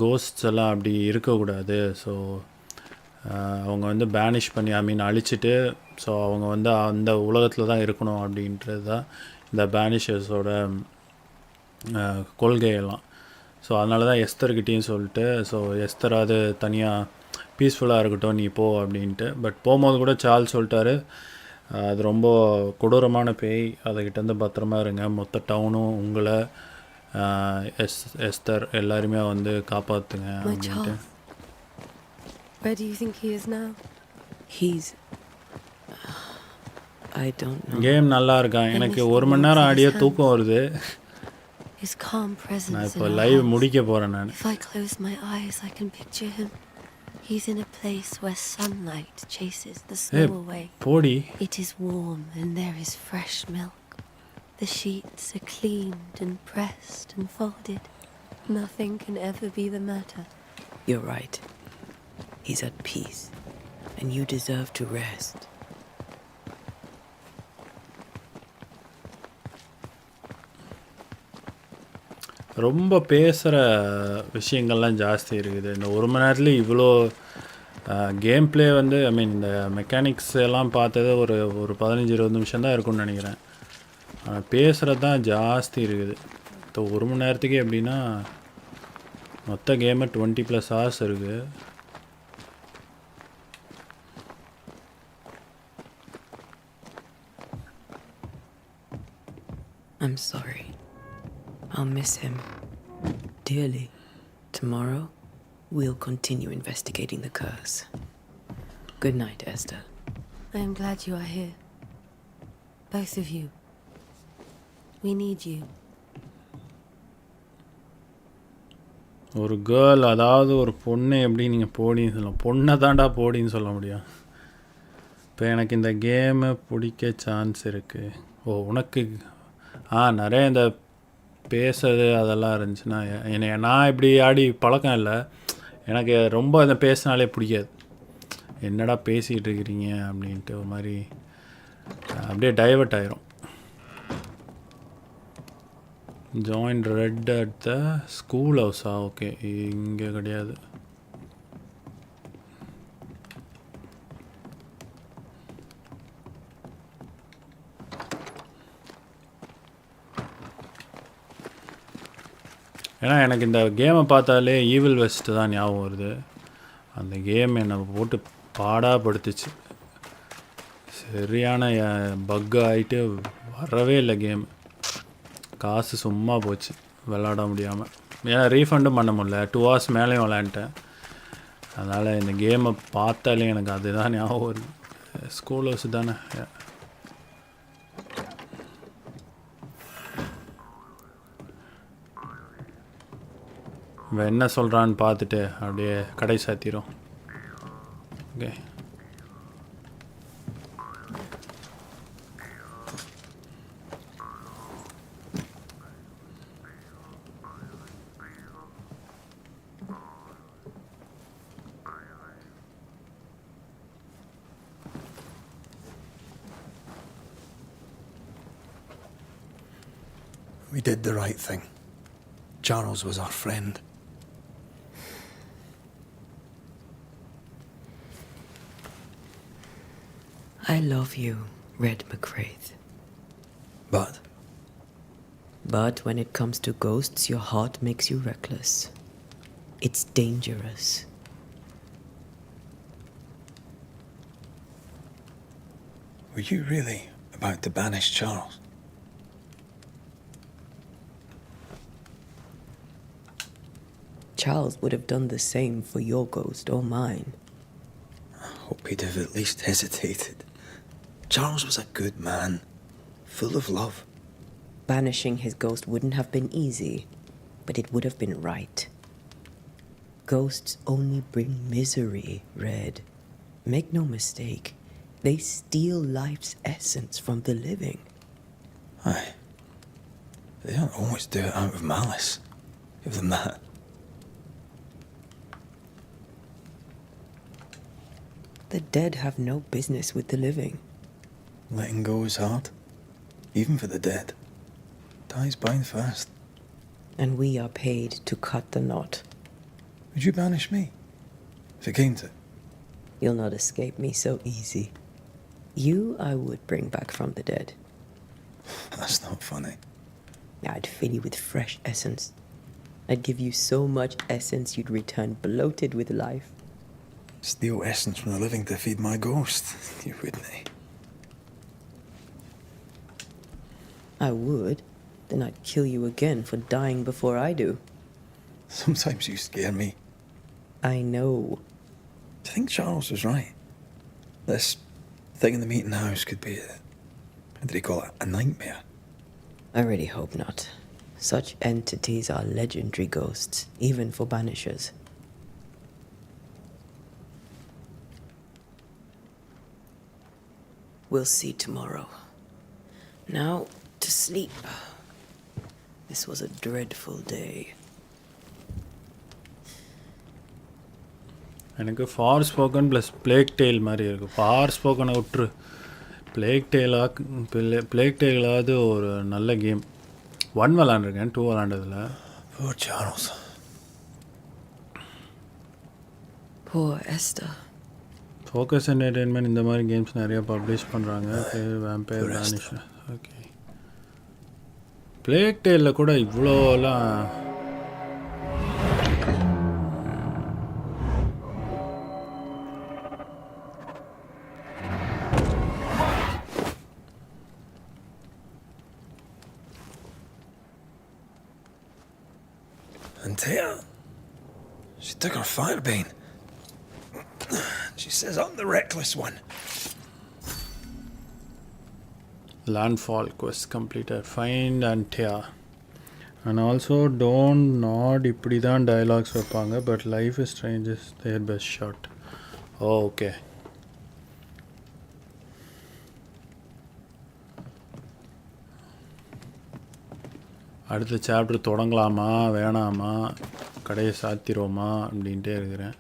கோஸ்ட்ஸ் எல்லாம் அப்படி இருக்கக்கூடாது. ஸோ அவங்க வந்து பேனிஷ் பண்ணி, அழிச்சிட்டு, ஸோ அவங்க வந்து அந்த உலகத்தில் தான் இருக்கணும் அப்படின்றது தான் இந்த பேனிஷர்ஸோட கொள்கையெல்லாம். ஸோ அதனால தான் எஸ்தர்கிட்டையும் சொல்லிட்டு, ஸோ எஸ்தர் அது தனியாக பீஸ்ஃபுல்லாக இருக்கட்டும், நீ போ அப்படின்ட்டு. பட் போகும்போது கூட சார்ல்ஸ் சொல்லிட்டாரு, அது ரொம்ப கொடூரமான பேய், அதுக்கிட்டேருந்து பத்திரமா இருங்க, மொத்த டவுனும் உங்களை எஸ்தர் எல்லாருமே வந்து காப்பாற்றுங்க அப்படின்ட்டு. Where do you think he is now? He's... I don't know. Game நல்லா இருக்கான். எனக்கு 1 மணி நேரம் ஆடியோ தூக்கம் வருது. His calm presence. நான் இப்போ லைவ் முடிக்க போகிறேன் நான். If I close my eyes, I can picture him. He's in a place where sunlight chases the snow away. Bodi. It is warm and there is fresh milk. The sheets are cleaned and pressed and folded. Nothing can ever be the matter. You're right. He's at peace, and you deserve to rest. ரொம்ப பேசுகிற விஷயங்கள்லாம் ஜாஸ்தி இருக்குது. இந்த 1 மணி நேரத்தில் இவ்வளோ game play வந்து இந்த மெக்கானிக்ஸ் எல்லாம் பார்த்தது ஒரு 15-20 நிமிஷம் தான் இருக்கும்னு நினைக்கிறேன். ஆனால் பேசுகிறது தான் ஜாஸ்தி இருக்குது. இப்போ 1 மணி நேரத்துக்கே எப்படின்னா மொத்த கேமு 20+ hours இருக்குது. I'm sorry. I'll miss him dearly. Tomorrow, we'll continue investigating the curse. Good night, Esther. I am glad you are here. Both of you. We need you. ஒரு கேர்ள், அதாவது ஒரு பொண்ணு எப்படி நீங்கள் போடின்னு சொல்லலாம், பொண்ணை தாண்டா போடின்னு சொல்ல முடியும். இப்போ எனக்கு இந்த கேமு பிடிக்க சான்ஸ் இருக்குது. ஓ உனக்கு நிறைய இந்த பேசுறது அதெல்லாம் இருந்துச்சுன்னா நான் இப்படி ஆடி பழக்கம் இல்லை. எனக்கு ரொம்ப இந்த பேசினாலே பிடிக்காது. என்னடா பேசிகிட்டு இருக்கிறீங்க அப்படின்ட்டு ஒரு மாதிரி அப்படியே டைவர்ட் ஆயிரும். Join red at the school ஹவுஸா? ஓகே, இங்கே கிடையாது. ஏன்னா எனக்கு இந்த கேமை பார்த்தாலே ஈவில் வெஸ்ட்டு தான் ஞாபகம் வருது. அந்த கேம் என்னை போட்டு பாடாப்படுத்துச்சு. சரியான பக் ஆகிட்டு வரவே இல்லை கேம். காசு சும்மா போச்சு விளாட முடியாமல். ஏன்னா ரீஃபண்டும் பண்ண முடியல. 2 hours மேலேயும் விளாண்டேன். அதனால் இந்த கேமை பார்த்தாலே எனக்கு அதுதான் ஞாபகம் வருது. ஸ்கூல் ஹவுஸ் தானே. இவன் என்ன சொல்கிறான்னு பார்த்துட்டு அப்படியே கடை சாத்திரும். Okay, We did the right thing. Charles was our friend. I love you, Red McCraith. But But when it comes to ghosts, your heart makes you reckless. It's dangerous. were you really about to banish Charles? Charles would have done the same for your ghost or mine. I hope he'd have at least hesitated. Charles was a good man, full of love. Banishing his ghost wouldn't have been easy, but it would have been right. Ghosts only bring misery, Red. Make no mistake, they steal life's essence from the living. Aye. They don't always do it out of malice. Give them that. The dead have no business with the living. Letting go is hard, even for the dead. Ties bind fast. And we are paid to cut the knot. Would you banish me, if it came to it? You'll not escape me so easy. You I would bring back from the dead. That's not funny. I'd fill you with fresh essence. I'd give you so much essence you'd return bloated with life. Steal essence from the living to feed my ghost. You wouldn't, eh? I would. Then I'd kill you again for dying before I do. Sometimes you scare me. I know. Do you think Charles was right? This thing in the meeting house could be how did he call it? A nightmare? I really hope not. Such entities are legendary ghosts, even for banishers. We'll see tomorrow. Now, to sleep. This was a dreadful day. எனக்கு Forspoken plus plague tale மாதிரி இருக்குது. ஃபார் ஸ்போக்கனை விட்டுரு, plague டெயிலாவது ஒரு நல்ல game. 1 விளாண்டுருக்கேன், 2 விளாண்டதில்ல. Poor Charles. Poor Esther. Focus entertainment இந்த மாதிரி கேம்ஸ் நிறையா பப்ளிஷ் பண்ணுறாங்க. Vampire banisher. ஓகே, பிளேக் டெயிலில் கூட இவ்வளோலாம் Antea? She took her firebane. She says I'm the reckless one. Landfall quest completed. Find and tear. And also don't nod இப்படி தான் dialogues வைப்பாங்க. But life is strange is their best shot. Oh, okay. அடுத்த chapter தொடங்கலாமா வேணாமா கடையை சாத்திரோமா அப்படின்ட்டே இருக்கிறேன்.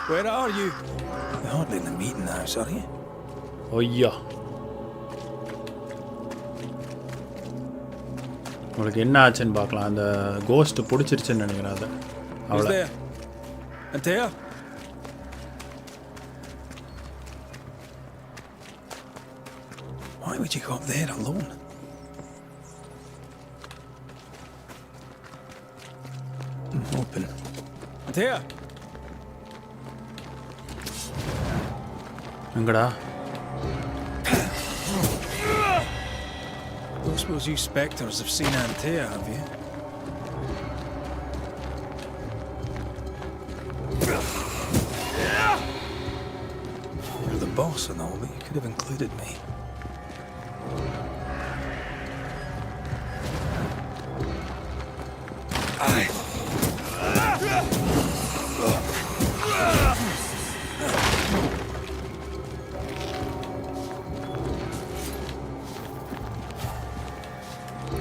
Where are you? You're hardly in the meeting house, are you? ஐயா உங்களுக்கு என்ன ஆச்சுன்னு பார்க்கலாம். அந்த கோஸ்ட் பிடிச்சிருச்சுன்னு நினைக்கிறேன். அதை Who's there? Antea? Why would you go up there alone? Open. Antea? எங்கடா? Don't suppose you spectres have seen Antea, have you? You're the boss and all, but you could have included me.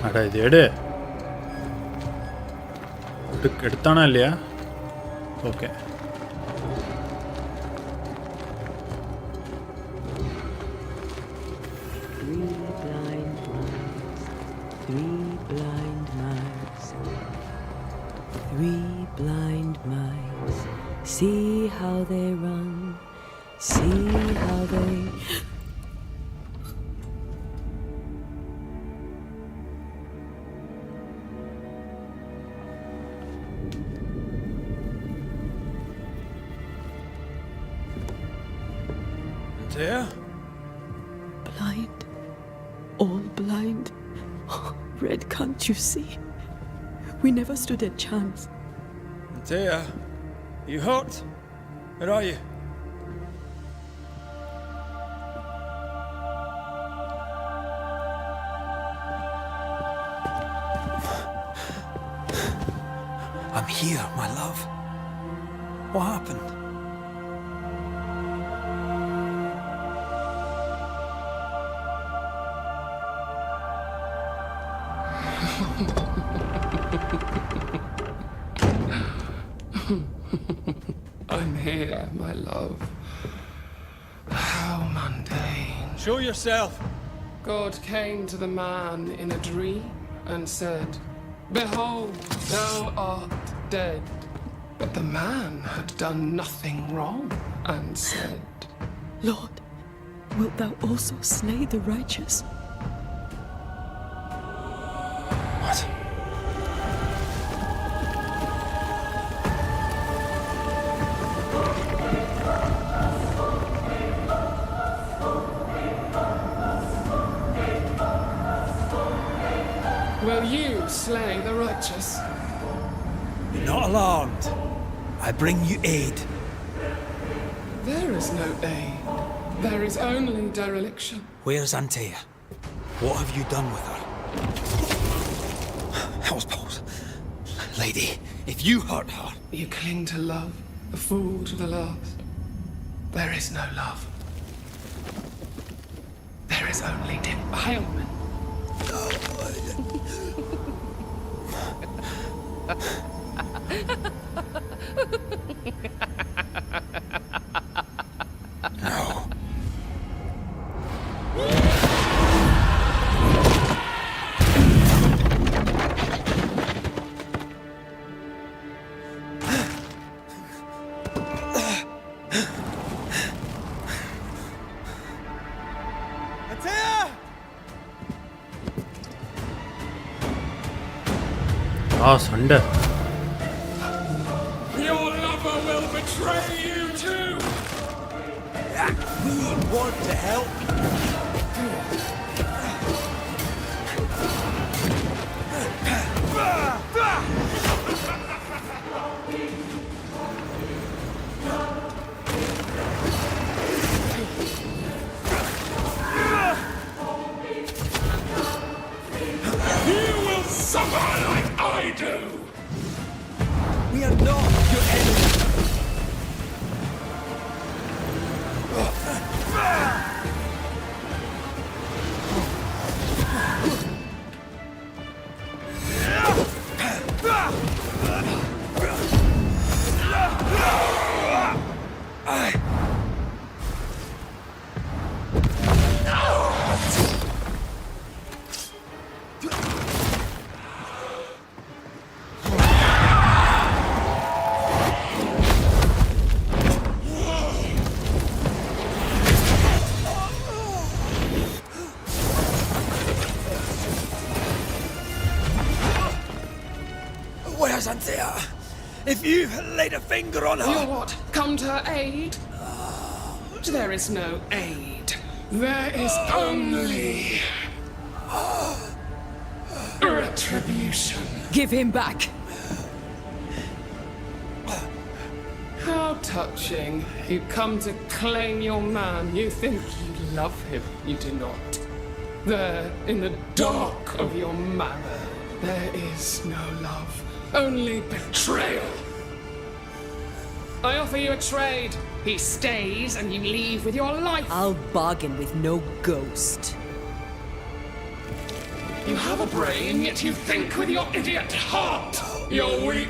அடா இது எடு எடுத்தானா இல்லையா? Okay Three blind mice, see how they run, see how they... Antea? Blind, all blind. Red, can't you see? We never stood a chance. Antea, you hurt? Where are you? I'm here, my love. What happened? I'm here, my love. How mundane. Show yourself! God came to the man in a dream and said, "Behold, thou art dead." But the man had done nothing wrong and said, Lord, wilt thou also slay the righteous? What? Will you slay the righteous? Be not alarmed. I bring you aid. There is no aid. There is only dereliction. Where's Antea? What have you done with her? Hellsballs. Lady, if you hurt her... You cling to love, a fool to the last. There is no love. There is only defilement. No. சண்டை. Your lover will betray you too. We want to help. You will suffer like I do! We are not your enemy. Where's Antea? If you laid a finger on her... You what? Come to her aid? There is no aid. There is only... retribution. Give him back! How touching. You come to claim your man. You think you love him. You do not. There, in the dark of your marrow, there is no love. Only betrayal. I offer you a trade. He stays and you leave with your life. I'll bargain with no ghost. You have a brain, yet you think with your idiot heart. You're weak.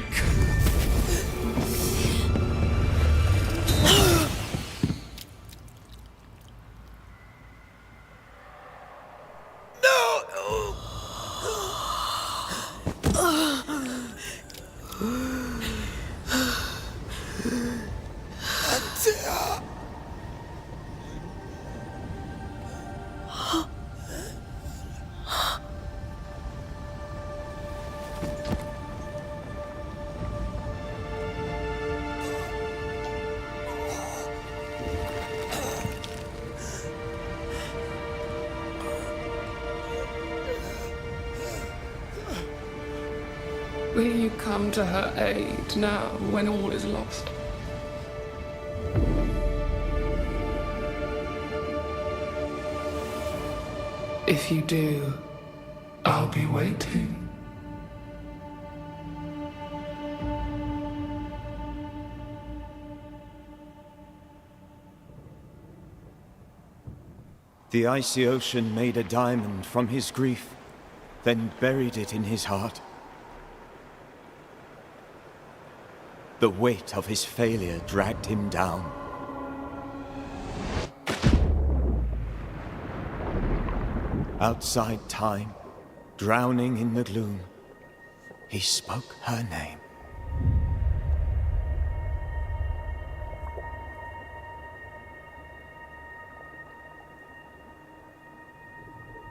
Will you come to her aid now, when all is lost? If you do, I'll be waiting. The icy ocean made a diamond from his grief, then buried it in his heart. The weight of his failure dragged him down. Outside time, drowning in the gloom, he spoke her name.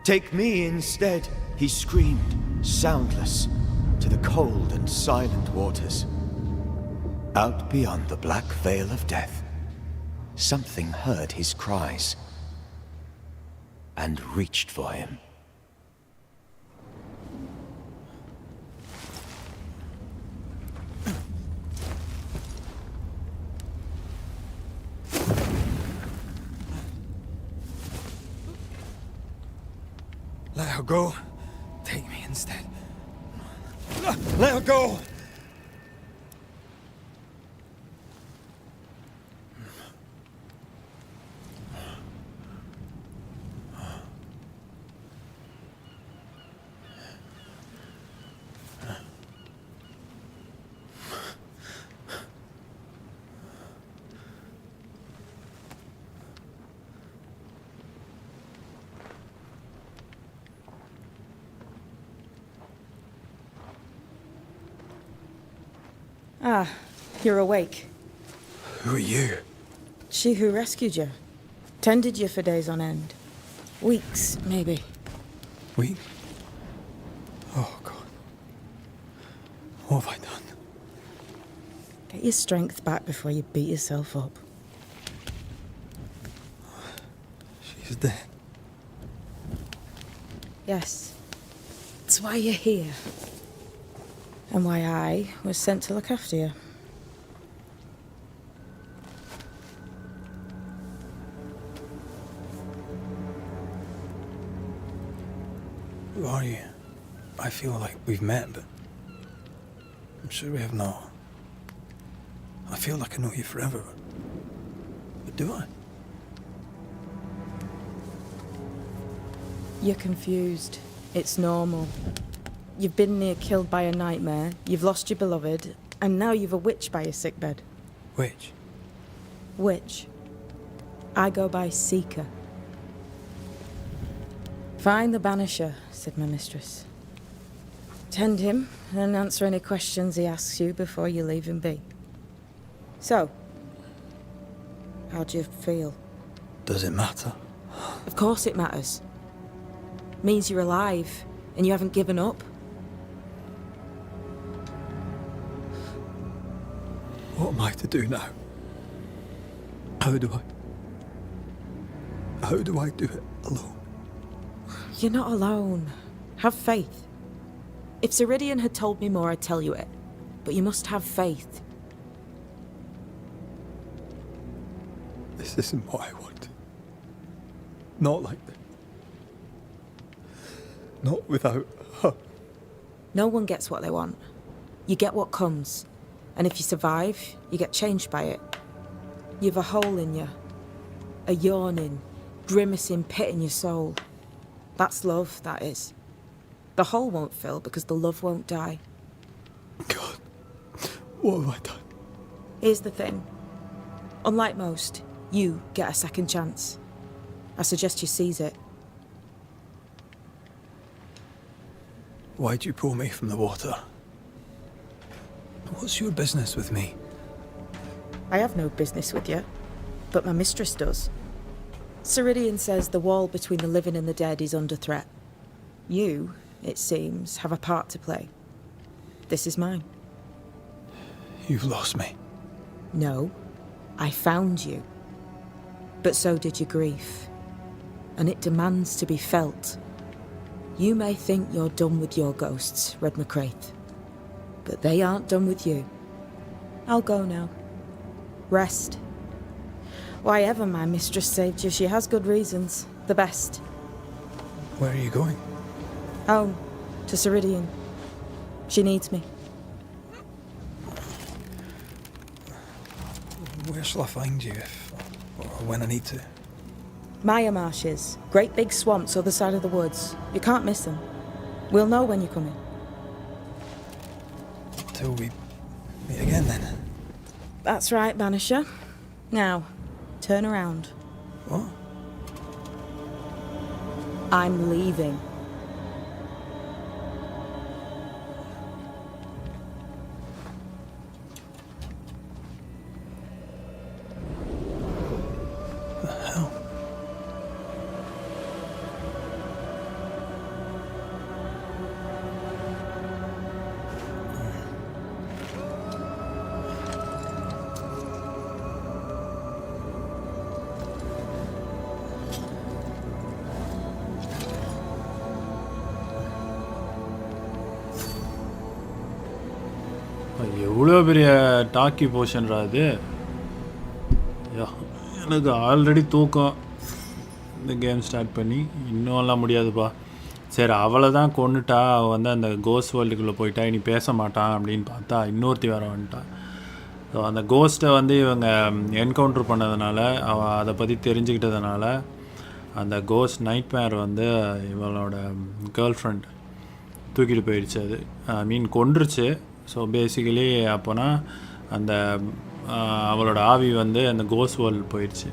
Take me instead, he screamed, soundless, to the cold and silent waters. Out beyond the black veil of death, something heard his cries and reached for him. Let her go. Take me instead. Let her go! Ah, you're awake. Who are you? She who rescued you. Tended you for days on end. Weeks, maybe. We? Oh, God. What have I done? Get your strength back before you beat yourself up. She's dead. Yes. That's why you're here. And why I was sent to look after you. Who are you? I feel like we've met, but I'm sure we have not. I feel like I know you forever, but do I? You're confused. It's normal. You've been near killed by a nightmare, you've lost your beloved, and now you've a witch by your sickbed. Witch? Witch. I go by Seeker. Find the Banisher, said my mistress. Tend him, and answer any questions he asks you before you leave him be. So, how do you feel? Does it matter? Of course it matters. Means you're alive, and you haven't given up. What am I to do now? How do I do it alone? You're not alone. Have faith. If Ceridian had told me more, I'd tell you it. But you must have faith. This isn't what I wanted. Not like this. Not without her. No one gets what they want. You get what comes. And if you survive, you get changed by it. You've a hole in you. A yawning, grimacing pit in your soul. That's love, that is. The hole won't fill because the love won't die. God, what have I done? Here's the thing. Unlike most, you get a second chance. I suggest you seize it. Why'd you pull me from the water? What's your business with me? I have no business with you, but my mistress does. Ceridian says the wall between the living and the dead is under threat. You, it seems, have a part to play. This is mine. You've lost me. No, I found you. But so did your grief. And it demands to be felt. You may think you're done with your ghosts, Red McCraith. But they aren't done with you. I'll go now. Rest. Why ever my mistress saved you, she has good reasons. The best. Where are you going? Home. To Ceridian. She needs me. Where shall I find you if or when I need to? Maya marshes. Great big swamps other side of the woods. You can't miss them. We'll know when you're coming. Till we meet again then. That's right, Banisher. Now, turn around. What? I'm leaving. The hell? எவ்வளோ பெரிய talkie போர்ஷன்ரா அது. எனக்கு already தூக்கம் இந்த game start பண்ணி இன்னும்லாம் முடியாதுப்பா. சரி அவளை தான் கொண்டுட்டா, அவள் வந்து அந்த கோஸ்ட் வேர்ல்டுக்குள்ளே போயிட்டா, இனி பேச மாட்டான் அப்படின்னு பார்த்தா இன்னொருத்தி வேறு வந்துட்டான். ஸோ அந்த கோஸ்ட்டை வந்து இவங்க என்கவுண்டர் பண்ணதுனால, அவள் அதை பற்றி தெரிஞ்சுக்கிட்டதுனால அந்த கோஸ்ட் நைட்மேர் வந்து இவளோட கேர்ள் ஃப்ரெண்ட் தூக்கிட்டு போயிடுச்சு. அது கொன்றுச்சு. ஸோ பேசிக்கலி அப்போனா அந்த அவளோட ஆவி வந்து அந்த கோஸ்ட் வேர்ல்டு போயிடுச்சு.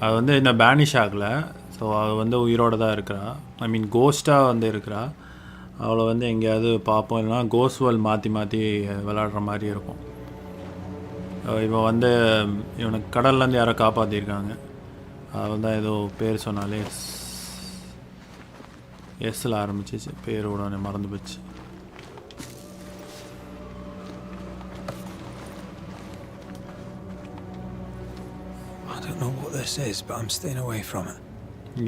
அது வந்து இன்னும் பேனிஷ் ஆகலை. ஸோ அவள் வந்து உயிரோடு தான் இருக்கிறா. கோஸ்ட்டாக வந்து இருக்கிறா. அவளை வந்து எங்கேயாவது பார்ப்போம், இல்லைனா கோஸ்ட் வேர்ல்டு மாற்றி மாற்றி விளாடுற மாதிரி இருக்கும். இவன் வந்து இவனுக்கு கடல்லேருந்து யாரோ காப்பாற்றிருக்காங்க. அவள் தான் ஏதோ பேர் சொன்னாலே எஸ்ஸில் ஆரம்பிச்சிச்சு. பேர் உடனே மறந்து போச்சு. I don't know what this is, but I'm staying away from it.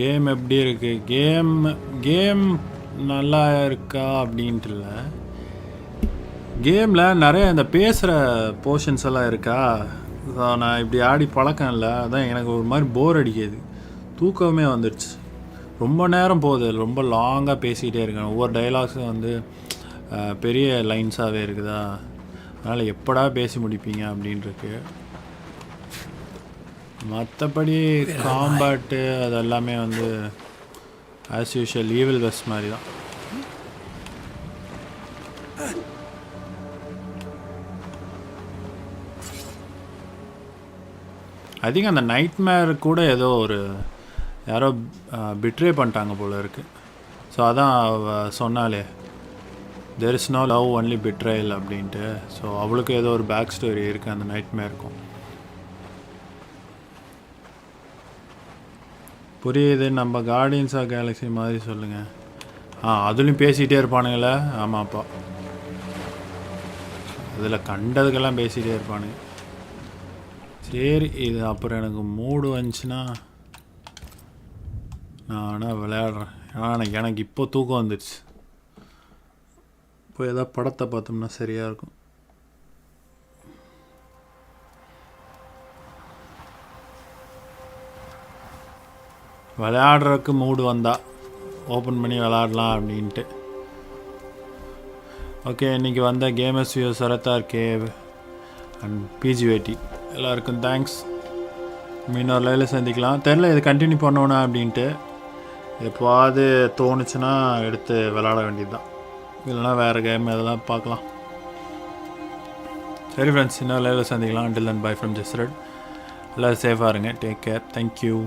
Game எப்படி இருக்குது? கேம் நல்லா இருக்கா அப்படின்ட்டு இல்லை, கேமில் நிறைய இந்த பேசுகிற போர்ஷன்ஸ் எல்லாம் இருக்கா. ஸோ நான் இப்படி ஆடி பழக்கம் இல்லை, அதான் எனக்கு ஒரு மாதிரி போர் அடிக்குது, தூக்கமே வந்துடுச்சு. ரொம்ப நேரம் போகுது, ரொம்ப லாங்காக பேசிக்கிட்டே இருக்கேன். ஒவ்வொரு டைலாக்ஸும் வந்து பெரிய லைன்ஸாகவே இருக்குதா, அதனால் எப்படா பேசி முடிப்பீங்க அப்படின்ட்டுருக்கு. மற்றபடி காம்பேட்டு அது எல்லாமே வந்து ஆஸ் யூஷுவல் ஈவில் வெஸ்ட் மாதிரி தான். ஐ திங்க் அந்த நைட்மேர் கூட ஏதோ ஒரு யாரோ பிட்ரே பண்ணிட்டாங்க போல இருக்குது. ஸோ அதான் சொன்னாலே there is no love only betrayal அப்படின்ட்டு. ஸோ அவளுக்கு ஏதோ ஒரு பேக் ஸ்டோரி இருக்குது அந்த நைட்மேருக்கும். புரியுது, நம்ம கார்டியன்ஸ் ஆஃப் கேலக்ஸி மாதிரி சொல்லுங்கள். அதுலேயும் பேசிகிட்டே இருப்பானுங்களே. ஆமாப்பா, அதில் கண்டதுக்கெல்லாம் பேசிகிட்டே இருப்பானுங்க. சரி, இது அப்புறம் எனக்கு மூடு வந்துச்சுன்னா நான் ஆனால் விளையாடுறேன். ஆனால் எனக்கு இப்போ தூக்கம் வந்துடுச்சு. இப்போ ஏதாவது படத்தை பார்த்தோம்னா சரியாக இருக்கும். விளையாடுறதுக்கு மூடு வந்தால் ஓப்பன் பண்ணி விளையாடலாம் அப்படின்ட்டு. ஓகே, இன்றைக்கி வந்த கேமர்ஸ் வியூ சரத்தார் கேவ் அண்ட் பிஜிவேட்டி எல்லாருக்கும் தேங்க்ஸ். இன்னொரு லைவில் சந்திக்கலாம். தெரில இது கண்டினியூ பண்ணோன்னா அப்படின்ட்டு. எப்போது தோணுச்சுன்னா எடுத்து விளாட வேண்டியது தான், இல்லைனா வேறு கேம் அதெல்லாம் பார்க்கலாம். சரி ஃப்ரெண்ட்ஸ், இன்னொரு லைவில் சந்திக்கலாம். until then bye from JuzRed. எல்லோரும் சேஃபாக இருங்க. Take care. தேங்க்யூ.